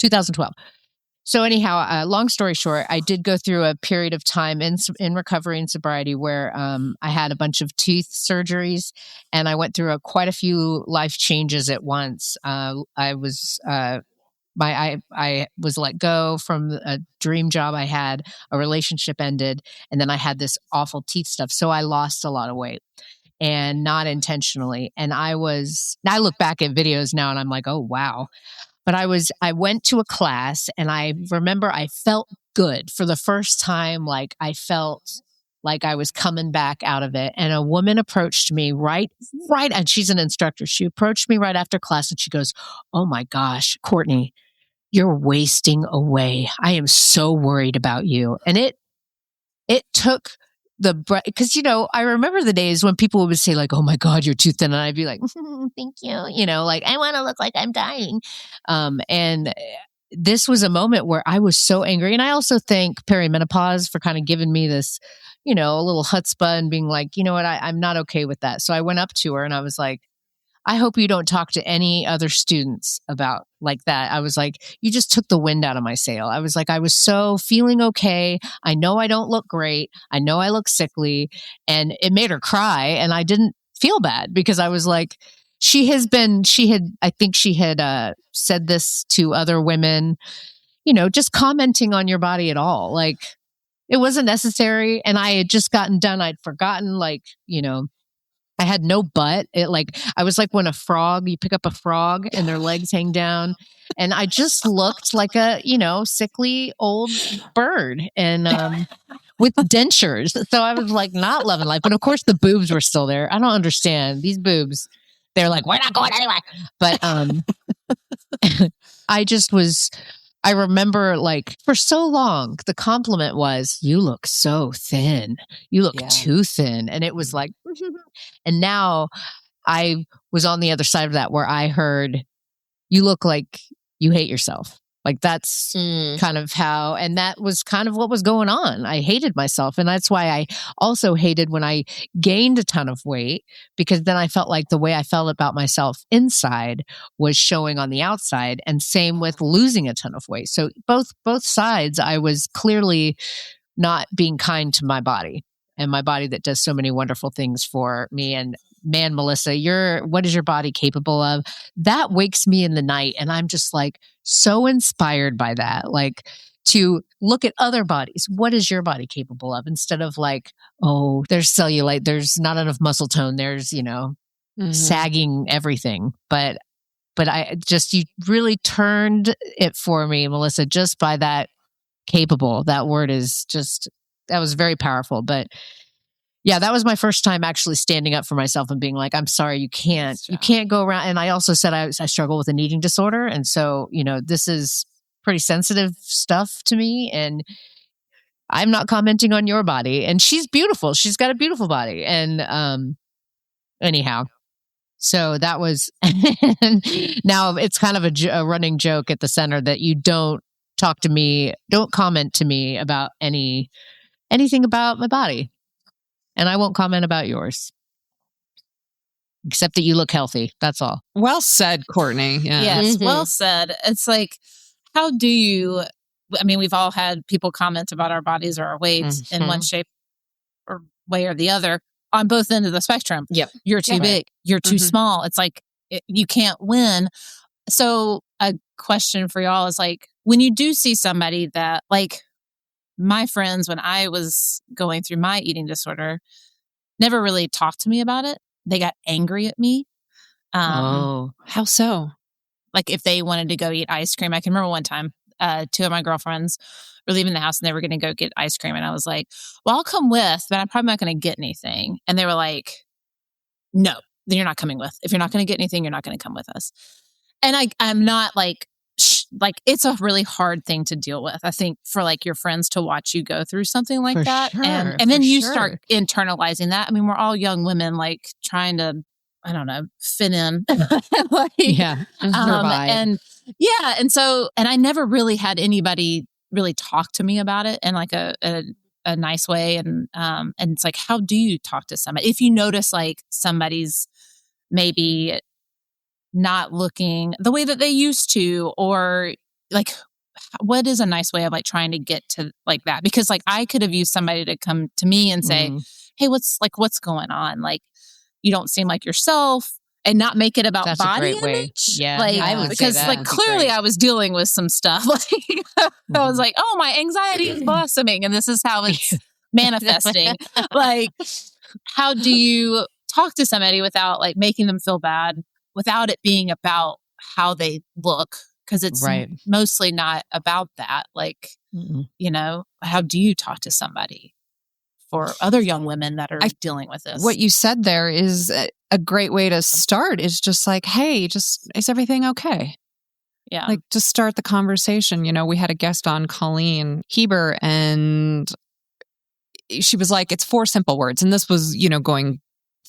2012. So anyhow, long story short, I did go through a period of time in recovery and sobriety where I had a bunch of tooth surgeries, and I went through quite a few life changes at once. I was let go from a dream job I had, a relationship ended, and then I had this awful teeth stuff. So I lost a lot of weight, and not intentionally. And I look back at videos now and I'm like, oh wow. But I went to a class and I remember I felt good for the first time. Like I felt like I was coming back out of it. And a woman approached me right. And she's an instructor. She approached me right after class and she goes, oh my gosh, Courtney, you're wasting away. I am so worried about you. And it took the breath, because, I remember the days when people would say like, oh my God, you're too thin. And I'd be like, thank you. Like, I want to look like I'm dying. And this was a moment where I was so angry. And I also thank perimenopause for kind of giving me this, a little chutzpah and being like, you know what, I'm not okay with that. So I went up to her and I was like, I hope you don't talk to any other students about like that. I was like, you just took the wind out of my sail. I was like, I was so feeling okay. I know I don't look great. I know I look sickly. And it made her cry. And I didn't feel bad because I was like, I think she had said this to other women, just commenting on your body at all. Like it wasn't necessary. And I had just gotten done. I'd forgotten, I had no butt. I was like when you pick up a frog and their legs hang down. And I just looked like a, sickly old bird and with dentures. So I was like not loving life. But of course the boobs were still there. I don't understand these boobs. They're like, we're not going anywhere. But I remember for so long, the compliment was, you look so thin. You look too thin. And it was like, and now I was on the other side of that where I heard, you look like you hate yourself. Like that's kind of how, and that was kind of what was going on. I hated myself. And that's why I also hated when I gained a ton of weight, because then I felt like the way I felt about myself inside was showing on the outside, and same with losing a ton of weight. So both sides, I was clearly not being kind to my body, and my body that does so many wonderful things for me. And man, Melissa, what is your body capable of? That wakes me in the night. And I'm just like so inspired by that. Like to look at other bodies. What is your body capable of? Instead of like, oh, there's cellulite, there's not enough muscle tone, there's, sagging everything. But you really turned it for me, Melissa, just by that capable. That word is that was very powerful. But yeah, that was my first time actually standing up for myself and being like, I'm sorry, you can't go around. And I also said I struggle with an eating disorder. And so, this is pretty sensitive stuff to me. And I'm not commenting on your body. And she's beautiful. She's got a beautiful body. And anyhow, so that was, now it's kind of a running joke at the center that you don't comment to me about anything about my body. And I won't comment about yours, except that you look healthy. That's all. Well said, Courtney. Yeah. Yes, well said. It's like, how do you, we've all had people comment about our bodies or our weights in one shape or way or the other on both ends of the spectrum. Yep. You're too big. You're too small. It's like, you can't win. So a question for y'all is like, when you do see somebody that like, my friends, when I was going through my eating disorder, never really talked to me about it. They got angry at me. How so? Like if they wanted to go eat ice cream. I can remember one time, 2 of my girlfriends were leaving the house and they were going to go get ice cream. And I was like, well, I'll come with, but I'm probably not going to get anything. And they were like, no, then you're not coming with. If you're not going to get anything, you're not going to come with us. And I'm not like it's a really hard thing to deal with, I think, for like your friends to watch you go through something like that. Sure, and then you start internalizing that. We're all young women, like trying to I don't know, fit in. Like, Yeah. Survive. And I never really had anybody really talk to me about it in like a nice way. And it's like, how do you talk to somebody if you notice like somebody's maybe not looking the way that they used to, or like, what is a nice way of like trying to get to like that? Because like I could have used somebody to come to me and say, hey, what's going on? Like, you don't seem like yourself, and not make it about That's a body great way. image. Yeah. Like, I would say because that like would be clearly great. I was dealing with some stuff. Like I was like, oh, my anxiety is blossoming and this is how it's manifesting. Like, how do you talk to somebody without like making them feel bad, without it being about how they look? Because it's Right. mostly not about that. Like, you know, how do you talk to somebody for other young women that are dealing with this? What you said there is a great way to start, is just like, hey, is everything okay? Yeah. Like, just start the conversation. You know, we had a guest on, Colleen Heber, and she was like, it's 4 simple words. And this was, you know, going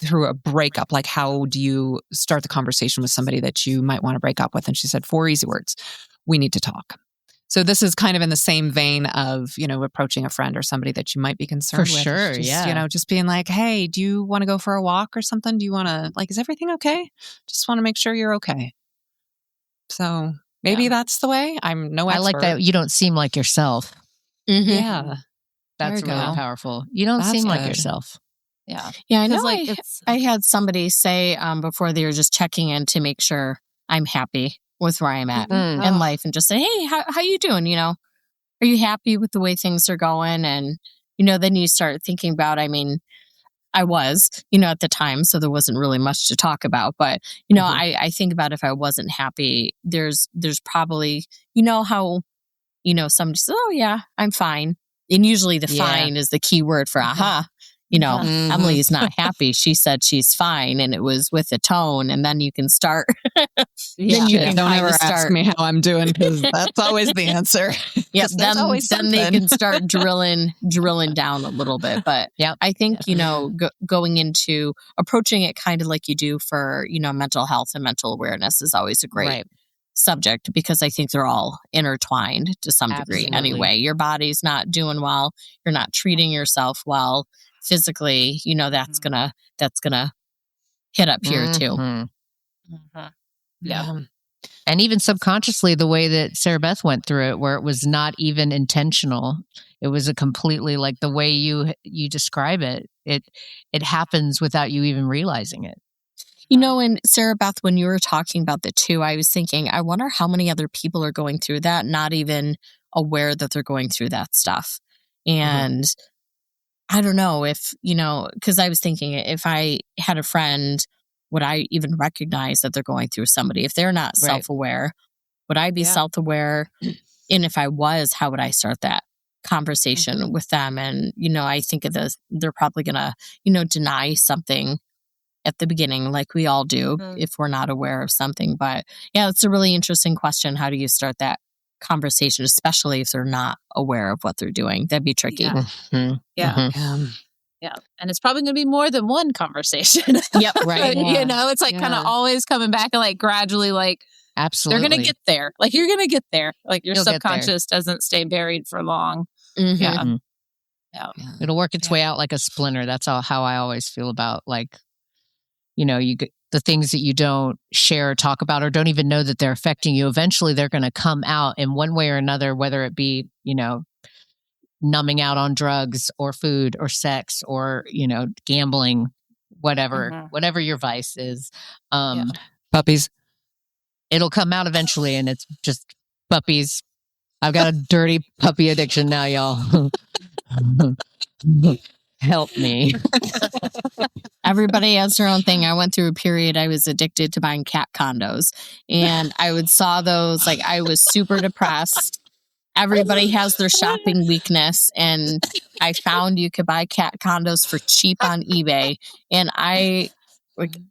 through a breakup. Like, how do you start the conversation with somebody that you might want to break up with? And she said 4 easy words. We need to talk. So this is kind of in the same vein of, you know, approaching a friend or somebody that you might be concerned For with. sure, Just, yeah. you know, just being like, hey, do you want to go for a walk or something? Do you want to, like, is everything okay? Just want to make sure you're okay. So maybe that's the way. I'm no expert. I like that you don't seem like yourself. Yeah. That's There you really go. powerful. You don't That's seem like good. yourself. Yeah. Yeah, I know. 'Cause, like, I had somebody say before they were just checking in to make sure I'm happy with where I'm at in life, and just say, hey, how you doing? You know, are you happy with the way things are going? And, you know, then you start thinking about, I mean, I was, you know, at the time, so there wasn't really much to talk about. But, you know, I think about if I wasn't happy, there's probably, you know, how, you know, somebody says, oh, yeah, I'm fine. And usually the fine is the key word for aha. You know, Emily's not happy. She said she's fine, and it was with a tone. And then you can start. Then you can Don't kind ever of ask start. me how I'm doing, because that's always the answer. Yeah, 'Cause there's then always they something. can start drilling down a little bit. But I think, you know, going into approaching it kind of like you do for, you know, mental health and mental awareness is always a great subject, because I think they're all intertwined to some degree anyway. Your body's not doing well, you're not treating yourself well physically, you know, that's gonna hit up here too. Yeah. And even subconsciously, the way that Sarah Beth went through it, where it was not even intentional, it was a completely, like the way you describe it, it happens without you even realizing it. You know, and Sarah Beth, when you were talking about the 2, I was thinking, I wonder how many other people are going through that, not even aware that they're going through that stuff. And I don't know if, you know, because I was thinking, if I had a friend, would I even recognize that they're going through somebody? If they're not self-aware, would I be self-aware? And if I was, how would I start that conversation with them? And, you know, I think they're probably going to, you know, deny something at the beginning, like we all do, if we're not aware of something. But yeah, it's a really interesting question. How do you start that conversation, especially if they're not aware of what they're doing? That'd be tricky. Yeah. And it's probably going to be more than one conversation. Yep. Right. You know, it's like kind of always coming back and like gradually, like, Absolutely. they're going to get there. Like, you're going to get there. Like, your You'll get there. subconscious doesn't stay buried for long. Mm-hmm. Yeah. It'll work its way out like a splinter. That's how I always feel about, like, you know, the things that you don't share or talk about, or don't even know that they're affecting you. Eventually they're going to come out in one way or another, whether it be, you know, numbing out on drugs or food or sex or, you know, gambling, whatever your vice is. Puppies. It'll come out eventually, and it's just puppies. I've got a dirty puppy addiction now, y'all. Help me. Everybody has their own thing. I went through a period I was addicted to buying cat condos, and I saw those, like, I was super depressed. Everybody has their shopping weakness, and I found you could buy cat condos for cheap on eBay. And I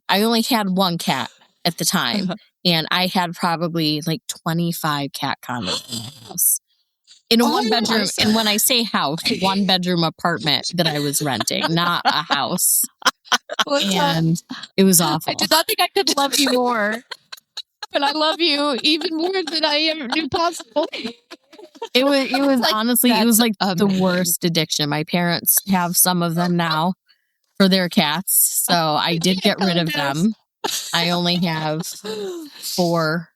only had one cat at the time, and I had probably like 25 cat condos in my house. In a one bedroom, and when I say house, 1 bedroom apartment that I was renting, not a house. And it was awful. I did not think I could love you more, but I love you even more than I ever knew possible. It was Like, honestly, it was that's like the amazing. worst addiction. My parents have some of them now for their cats, so I did get rid of them. I only have 4,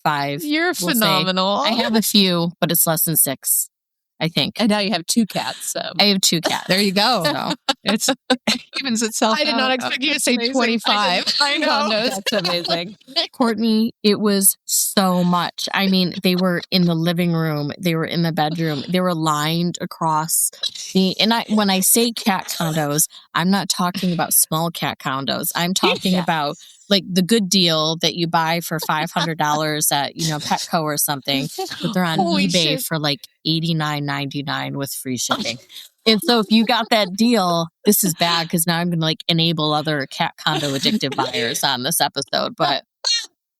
5. You're we'll say. phenomenal. I have a few, but it's less than 6, I think. And now you have 2 cats. So I have 2 cats. There you go. So It's evens itself. I did not out. expect you to say Amazing. 25. I know. condos. that's amazing. Courtney, it was so much. I mean, they were in the living room, they were in the bedroom, they were lined across when I say cat condos, I'm not talking about small cat condos. I'm talking about like the good deal that you buy for $500 at, Petco or something, but they're on Holy eBay shit. for like $89.99 with free shipping. And so if you got that deal, this is bad because now I'm going to like enable other cat condo addictive buyers on this episode. But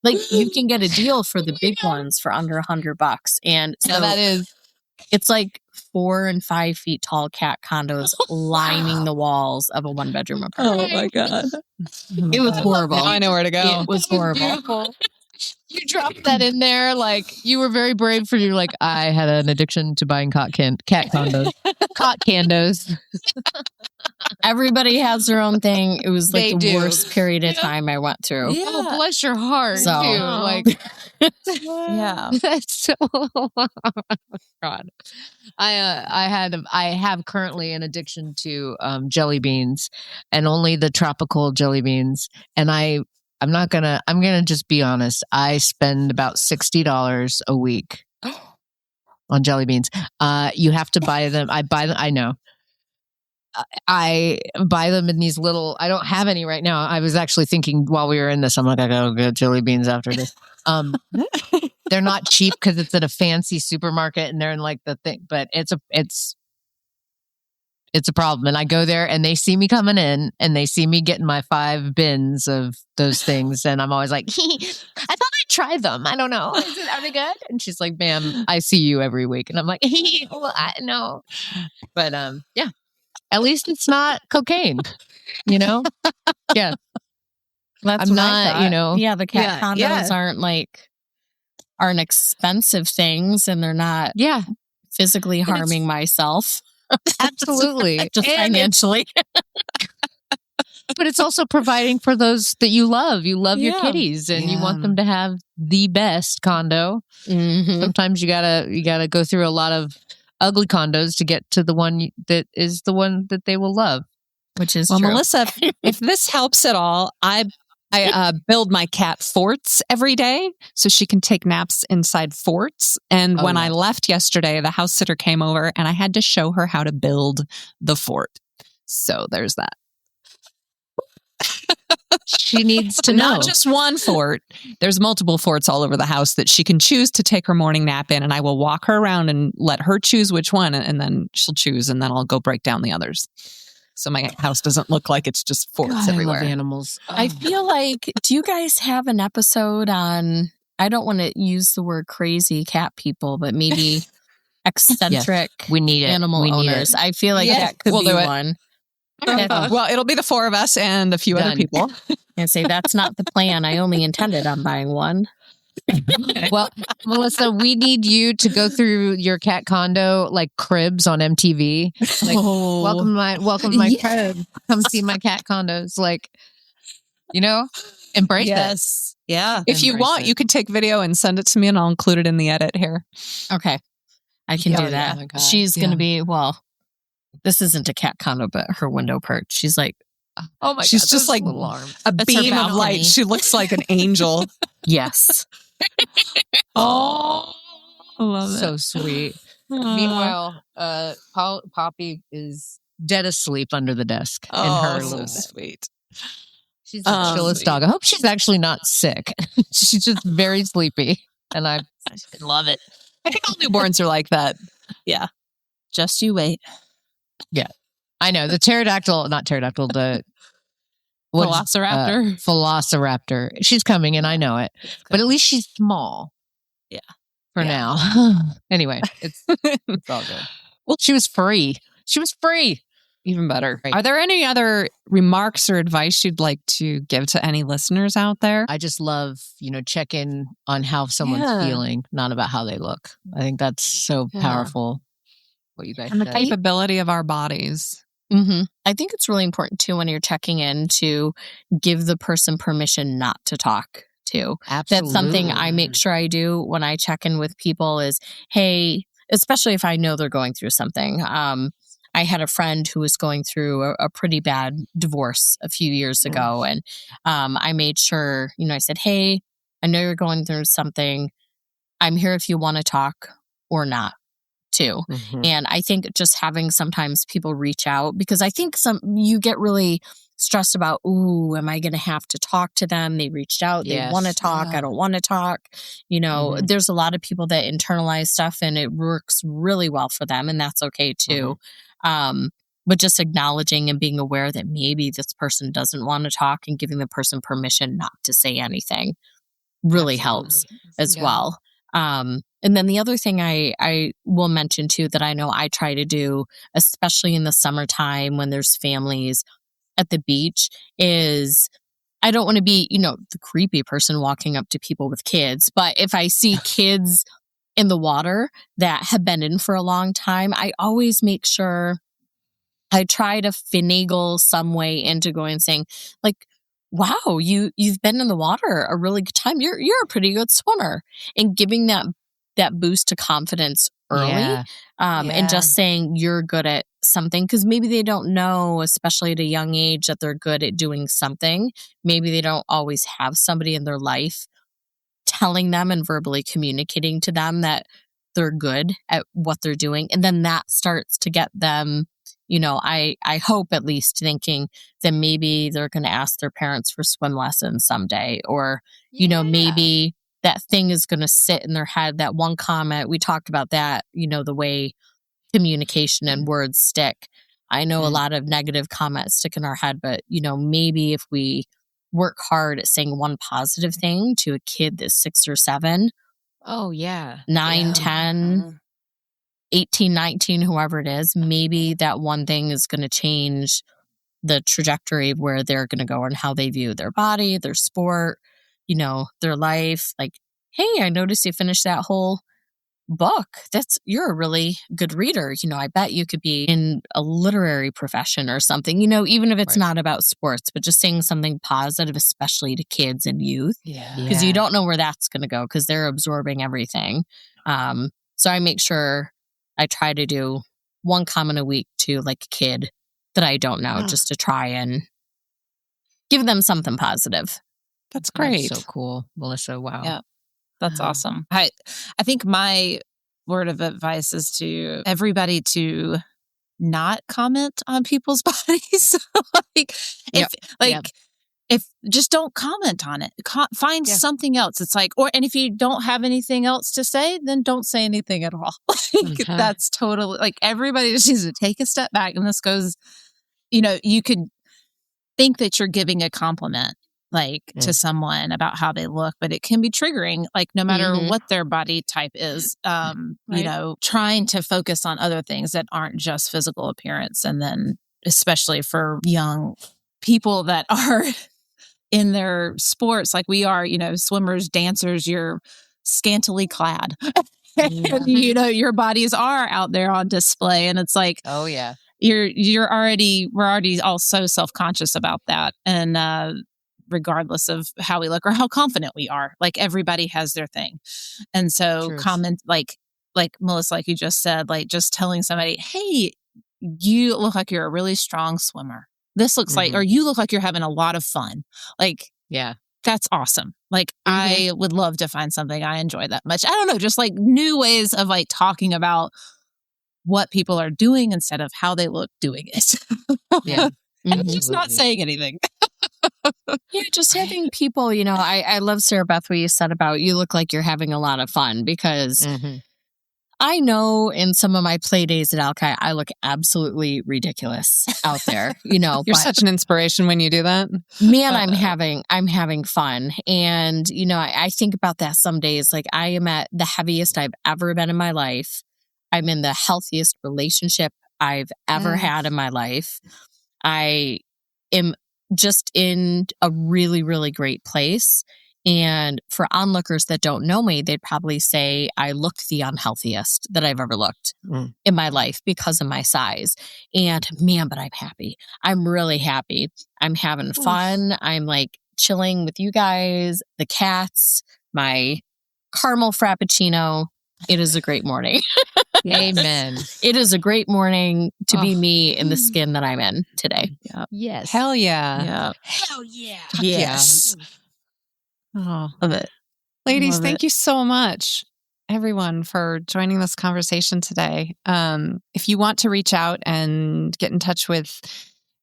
like you can get a deal for the big ones for under $100. And so Now that is it's like 4 and 5 feet tall cat condos lining the walls of a 1-bedroom apartment. Oh my God. It was horrible. Now I know where to go. It was horrible. beautiful. You dropped that in there like you were very brave for you. Like I had an addiction to buying cat condos, cot condos. Everybody has their own thing. It was like They the do. worst period of time I went through. Oh, bless your heart. So- too. Like, Yeah. that's so. God, I have currently an addiction to jelly beans, and only the tropical jelly beans. And I'm gonna just be honest. I spend about $60 a week on jelly beans. You have to buy them. I buy them. I know. I buy them in these little. I don't have any right now. I was actually thinking while we were in this, I'm like, I gotta get jelly beans after this. They're not cheap because it's at a fancy supermarket and they're in like the thing, but it's a problem. And I go there and they see me coming in and they see me getting my 5 bins of those things. And I'm always like, I thought I'd try them. I don't know. Are they good? And she's like, ma'am, I see you every week. And I'm like, well, I know. But yeah, at least it's not cocaine, Yeah. That's I'm what I not, thought. Yeah, the cat condos yeah. aren't expensive things and they're not Yeah, physically harming myself. absolutely. Just And financially. but it's also providing for those that you love. You love your Yeah. kitties and you want Yeah. them to have the best condo. Mhm. Sometimes you gotta go through a lot of ugly condos to get to the one that is the one that they will love. Which is Well, true. Melissa, if this helps at all, I build my cat forts every day so she can take naps inside forts. And Oh, when yeah. I left yesterday, the house sitter came over and I had to show her how to build the fort. So there's that. She needs to know. Not just one fort. There's multiple forts all over the house that she can choose to take her morning nap in. And I will walk her around and let her choose which one. And then she'll choose and then I'll go break down the others. So my house doesn't look like it's just forts God, everywhere. I love animals. I feel like, do you guys have an episode on, I don't want to use the word crazy cat people, but maybe eccentric We need it. animal We need owners? it. I feel like Yeah, that could we'll be do it. one. Well, it'll be the 4 of us and a few other Done. people. And say, that's not the plan. I only intended on buying one. Well, Melissa, we need you to go through your cat condo like cribs on MTV. Like, welcome to my crib. Come see my cat condos. Like, embrace it. Yes. Yeah. If you Embrace want, it. you can take video and send it to me and I'll include it in the edit here. Okay. I can Yeah, do yeah, that. oh my God, She's going yeah. to be, this isn't a cat condo, but her window perch. She's like, Oh my She's God, just those like little arms. a That's her beam of balcony. light. She looks like an angel. yes. Oh, I love So sweet. Meanwhile, Poppy is dead asleep under the desk in her so little bed. sweet. She's the chillest Sweet. dog. I hope she's actually not sick. She's just very sleepy, and I love it. I think all newborns are like that. Just you wait. I know the Velociraptor. Velociraptor. She's coming, and I know it. But at least she's small. Yeah. For now. Anyway, it's all good. Well, she was free. Even better. Right. Are there any other remarks or advice you'd like to give to any listeners out there? I just love, check in on how someone's feeling, not about how they look. I think that's so powerful. What you guys And the said. capability of our bodies. I think it's really important too when you're checking in to give the person permission not to talk too. Absolutely. That's something I make sure I do when I check in with people is, hey, especially if I know they're going through something. I had a friend who was going through a pretty bad divorce a few years ago. And I made sure, I said, hey, I know you're going through something. I'm here if you want to talk or not too. And I think just having sometimes people reach out, because I think you get really stressed about, ooh, am I going to have to talk to them? They reached out. They want to talk. I don't want to talk. There's a lot of people that internalize stuff and it works really well for them. And that's okay too. But just acknowledging and being aware that maybe this person doesn't want to talk and giving the person permission not to say anything really helps as well. And then the other thing I will mention too, that I know I try to do, especially in the summertime when there's families at the beach, is I don't want to be, the creepy person walking up to people with kids. But if I see kids in the water that have been in for a long time, I always make sure I try to finagle some way into going and saying, like, wow, you've been in the water a really good time. You're a pretty good swimmer, and giving that boost to confidence early, and just saying you're good at something, because maybe they don't know, especially at a young age, that they're good at doing something. Maybe they don't always have somebody in their life telling them and verbally communicating to them that they're good at what they're doing, and then that starts to get them. I hope at least thinking that maybe they're going to ask their parents for swim lessons someday, or, maybe that thing is going to sit in their head, that one comment. We talked about that, the way communication and words stick. I know a lot of negative comments stick in our head, but, maybe if we work hard at saying one positive thing to a kid that's 6 or 7. Oh, yeah. 9, 10, 18, 19, whoever it is, maybe that one thing is going to change the trajectory of where they're going to go and how they view their body, their sport, their life. Like, hey, I noticed you finished that whole book. You're a really good reader. I bet you could be in a literary profession or something, even if it's not about sports, but just saying something positive, especially to kids and youth. Because you don't know where that's going to go, because they're absorbing everything. So I make sure I try to do one comment a week to like a kid that I don't know, just to try and give them something positive. That's great. That's so cool, Melissa. Wow. Yeah. That's awesome. I think my word of advice is to everybody to not comment on people's bodies. If just don't comment on it. Find something else. It's like, and if you don't have anything else to say, then don't say anything at all. That's totally, like, everybody just needs to take a step back. And this goes, you could think that you're giving a compliment, to someone about how they look, but it can be triggering, no matter what their body type is, trying to focus on other things that aren't just physical appearance. And then especially for young people that are in their sports, like we are, swimmers, dancers, you're scantily clad. And, your bodies are out there on display. And it's like, oh yeah, we're already all so self-conscious about that. And, regardless of how we look or how confident we are, like everybody has their thing. And so comment, like Melissa, like you just said, like just telling somebody, hey, you look like you're a really strong swimmer. This looks like, or you look like you're having a lot of fun. Like, that's awesome. Like, I would love to find something I enjoy that much. I don't know, just like new ways of like talking about what people are doing instead of how they look doing it. And just not saying anything. Just having people, I love, Sarah Beth, what you said about you look like you're having a lot of fun, because I know in some of my play days at Alki, I look absolutely ridiculous out there, You're such an inspiration when you do that. Man, I'm having fun. And, I think about that some days. Like, I am at the heaviest I've ever been in my life. I'm in the healthiest relationship I've ever had in my life. I am just in a really, really great place. And for onlookers that don't know me, they'd probably say I look the unhealthiest that I've ever looked in my life because of my size. And man, but I'm happy. I'm really happy. I'm having fun. I'm like chilling with you guys, the cats, my caramel frappuccino. It is a great morning. Amen. It is a great morning to be me in the skin that I'm in today. Yes. Hell yeah. Yeah. Hell yeah. Yes. Oh. Love it. Ladies, Love thank it. you so much, everyone, for joining this conversation today. If you want to reach out and get in touch with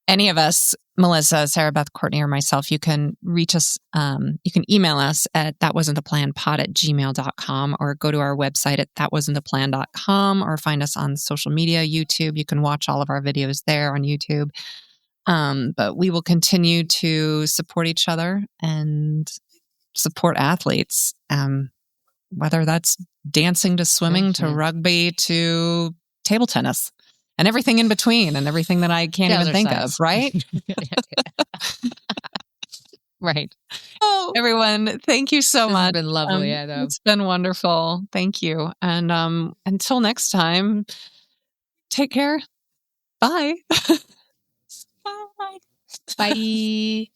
any of us, Melissa, Sarah Beth, Courtney, or myself, you can reach us. You can email us at thatwasn'ttheplanpod@gmail.com, or go to our website at thatwasn'ttheplan.com, or find us on social media, YouTube. You can watch all of our videos there on YouTube. But we will continue to support each other and support athletes, whether that's dancing to swimming to rugby to table tennis and everything in between and everything that I can't even think of, right? Right. Oh, everyone, thank you so This much. has been lovely. I know. It's been wonderful. Thank you. And until next time, take care. Bye. Bye. Bye.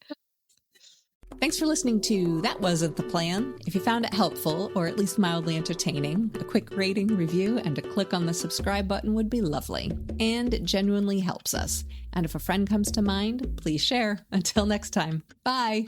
Thanks for listening to That Wasn't the Plan. If you found it helpful, or at least mildly entertaining, a quick rating, review, and a click on the subscribe button would be lovely. And it genuinely helps us. And if a friend comes to mind, please share. Until next time, bye.